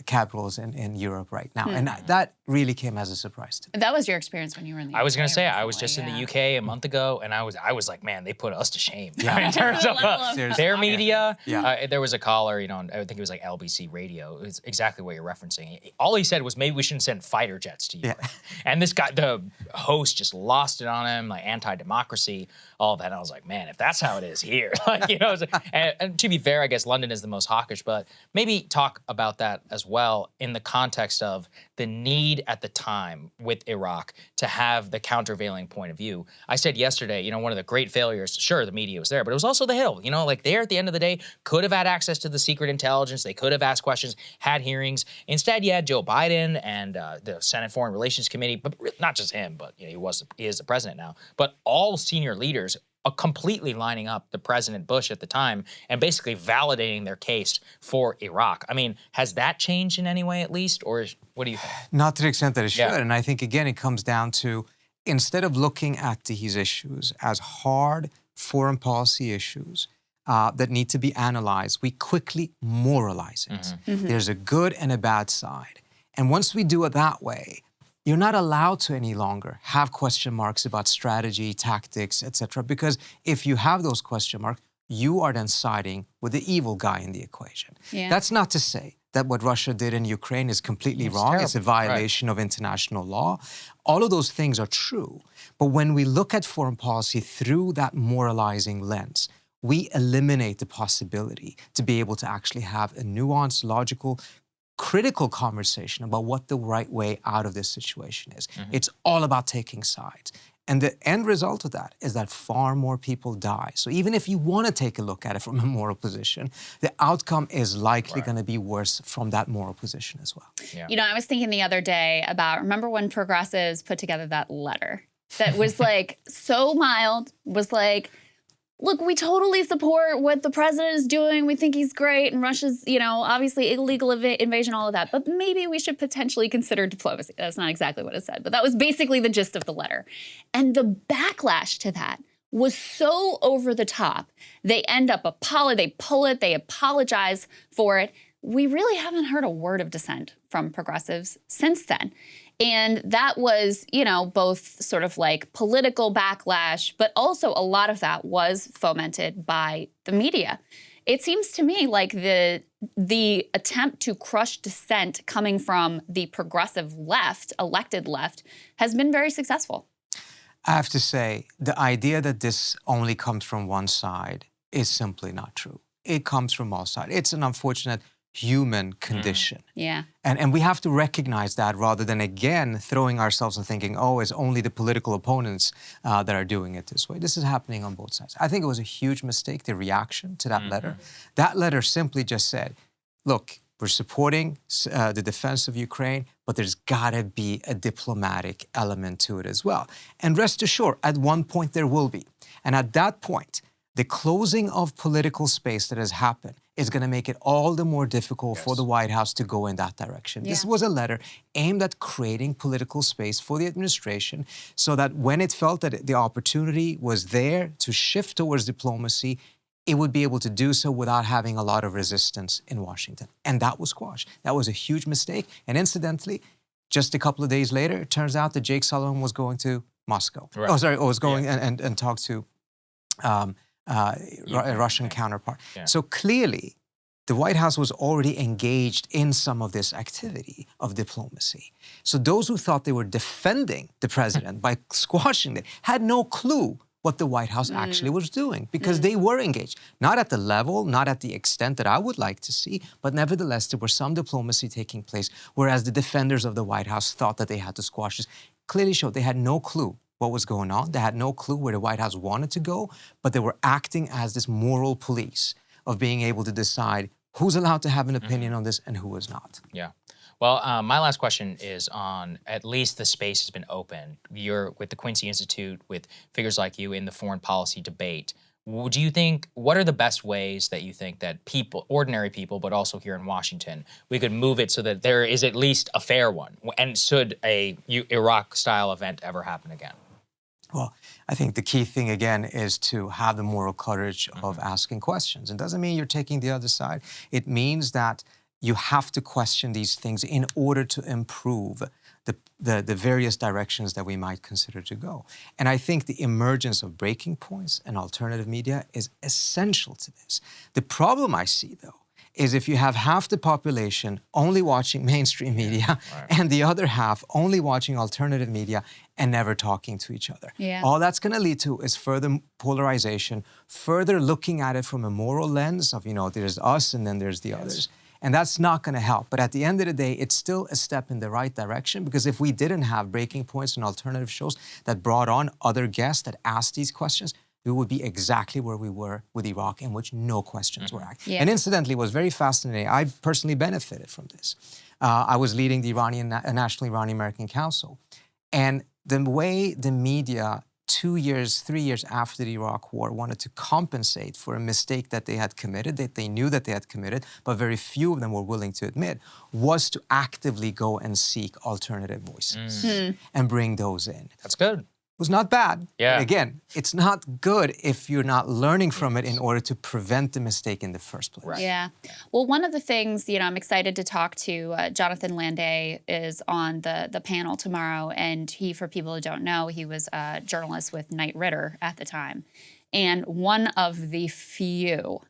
capitals in Europe right now. And that really came as a surprise to me. That was your experience when you were in the UK. I was going to say, I was just in the UK a month ago, and I was like, man, they put us to shame. In terms of their media. There was a caller, you know, I think it was like LBC Radio. It's exactly what you're referencing. All he said was, maybe we shouldn't send fighter jets to Europe. And this guy, the host, just lost it on him, like anti-democracy, all of that. And I was like, man, if that's how it is here, like, you know. And to be fair, I guess London is the most hawkish, but maybe talk about that as well in the context of the need at the time with Iraq to have the countervailing point of view. I said yesterday, you know, one of the great failures, sure, the media was there, but it was also the Hill. You know, like there at the end of the day, could have had access to the secret intelligence. They could have asked questions, had hearings. Instead, you had Joe Biden and the Senate Foreign Relations Committee, but not just him, but you know, he is the president now, but all senior leaders completely lining up the President Bush at the time and basically validating their case for Iraq. I mean, has that changed in any way at least, or what do you think? Not to the extent that it should. And I think, again, it comes down to, instead of looking at these issues as hard foreign policy issues that need to be analyzed, we quickly moralize it. There's a good and a bad side. And once we do it that way, you're not allowed to any longer have question marks about strategy, tactics, etc. Because if you have those question marks, you are then siding with the evil guy in the equation. That's not to say that what Russia did in Ukraine is completely wrong. Terrible. It's a violation of international law. All of those things are true. But when we look at foreign policy through that moralizing lens, we eliminate the possibility to be able to actually have a nuanced, logical, critical conversation about what the right way out of this situation is. It's all about taking sides. And the end result of that is that far more people die. So even if you want to take a look at it from a moral position, the outcome is likely going to be worse from that moral position as well. You know, I was thinking the other day about, remember when progressives put together that letter that was like so mild, was like, look, we totally support what the president is doing. We think he's great. And Russia's, you know, obviously illegal invasion, all of that. But maybe we should potentially consider diplomacy. That's not exactly what it said. But that was basically the gist of the letter. And the backlash to that was so over the top. They end up they pull it, they apologize for it. We really haven't heard a word of dissent from progressives since then. And that was, you know, both sort of like political backlash, but also a lot of that was fomented by the media. It seems to me like the attempt to crush dissent coming from the progressive left, elected left, has been very successful. I have to say, the idea that this only comes from one side is simply not true. It comes from all sides. It's an unfortunate human condition. And we have to recognize that rather than, again, throwing ourselves and thinking, oh, it's only the political opponents that are doing it this way. This is happening on both sides. I think it was a huge mistake, the reaction to that letter. That letter simply just said, look, we're supporting the defense of Ukraine, but there's got to be a diplomatic element to it as well. And rest assured, at one point there will be. And at that point, the closing of political space that has happened is going to make it all the more difficult for the White House to go in that direction. This was a letter aimed at creating political space for the administration so that when it felt that the opportunity was there to shift towards diplomacy, it would be able to do so without having a lot of resistance in Washington. And that was squashed. That was a huge mistake. And incidentally, just a couple of days later, it turns out that Jake Sullivan was going to Moscow. Was going and talk to a Russian counterpart. So clearly, the White House was already engaged in some of this activity of diplomacy. So those who thought they were defending the president by squashing it had no clue what the White House actually was doing, because they were engaged. Not at the level, not at the extent that I would like to see, but nevertheless, there was some diplomacy taking place, whereas the defenders of the White House thought that they had to squash this. Clearly showed they had no clue what was going on. They had no clue where the White House wanted to go, but they were acting as this moral police of being able to decide who's allowed to have an opinion on this and who is not. Well, my last question is on, at least the space has been open. You're with the Quincy Institute, with figures like you in the foreign policy debate. Do you think, what are the best ways that you think that people, ordinary people, but also here in Washington, we could move it so that there is at least a fair one? And should a Iraq-style event ever happen again? Well, I think the key thing, again, is to have the moral courage of asking questions. It doesn't mean you're taking the other side. It means that you have to question these things in order to improve the various directions that we might consider to go. And I think the emergence of breaking points and alternative media is essential to this. The problem I see, though, is if you have half the population only watching mainstream media and the other half only watching alternative media and never talking to each other. Yeah. All that's going to lead to is further polarization, further looking at it from a moral lens of, there's us and then there's the others. And that's not going to help. But at the end of the day, it's still a step in the right direction, because if we didn't have breaking points and alternative shows that brought on other guests that asked these questions, we would be exactly where we were with Iraq, in which no questions were asked. Yeah. And incidentally, it was very fascinating. I personally benefited from this. I was leading the National Iranian American Council. And the way the media 2 years, 3 years after the Iraq War wanted to compensate for a mistake that they had committed, that they knew that they had committed, but very few of them were willing to admit, was to actively go and seek alternative voices and bring those in. That's good. It was not bad. Yeah. But again, it's not good if you're not learning from it in order to prevent the mistake in the first place. Right. Yeah. Well, one of the things, I'm excited to talk to Jonathan Landay is on the panel tomorrow. And he, for people who don't know, he was a journalist with Knight Ridder at the time. And one of the few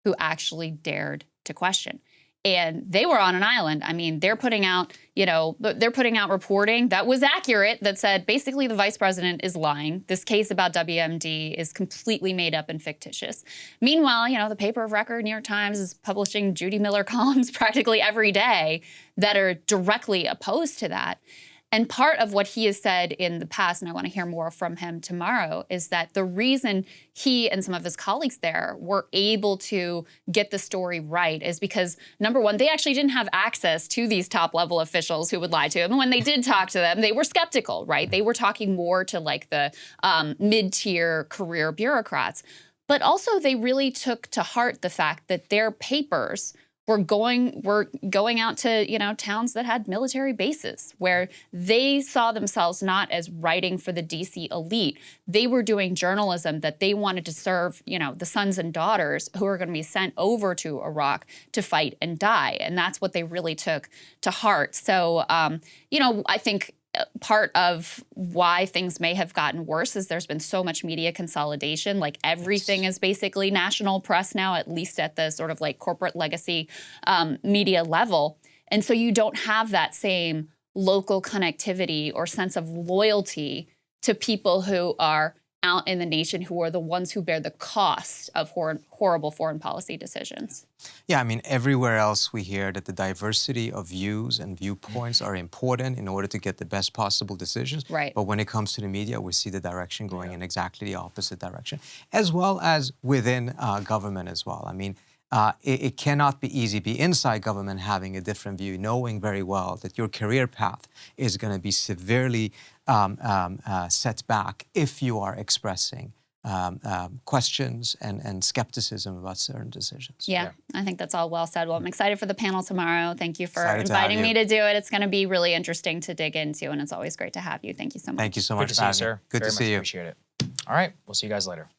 who actually dared to question. And they were on an island. I mean, they're putting out, reporting that was accurate, that said basically the vice president is lying. This case about WMD is completely made up and fictitious. Meanwhile, the paper of record, New York Times, is publishing Judy Miller columns practically every day that are directly opposed to that. And part of what he has said in the past, and I want to hear more from him tomorrow, is that the reason he and some of his colleagues there were able to get the story right is because, number one, they actually didn't have access to these top-level officials who would lie to him. And when they did talk to them, they were skeptical, right? They were talking more to like the mid-tier career bureaucrats. But also they really took to heart the fact that their papers were going out to, towns that had military bases, where they saw themselves not as writing for the DC elite. They were doing journalism that they wanted to serve, the sons and daughters who are going to be sent over to Iraq to fight and die. And that's what they really took to heart. So, I think part of why things may have gotten worse is there's been so much media consolidation. Like everything is basically national press now, at least at the sort of like corporate legacy media level. And so you don't have that same local connectivity or sense of loyalty to people who are out in the nation, who are the ones who bear the cost of horrible foreign policy decisions. Yeah, I mean, everywhere else we hear that the diversity of views and viewpoints are important in order to get the best possible decisions. Right. But when it comes to the media, we see the direction going in exactly the opposite direction, as well as within government as well. I mean, it cannot be easy be inside government having a different view, knowing very well that your career path is going to be severely set back if you are expressing questions and skepticism about certain decisions. Yeah, I think that's all well said. Well, I'm excited for the panel tomorrow. Thank you for Excited inviting me to do it. It's going to be really interesting to dig into, and it's always great to have you. Thank you so much. Thank you so much Good to see you, sir. Good Very to see much you. Appreciate it. All right, we'll see you guys later.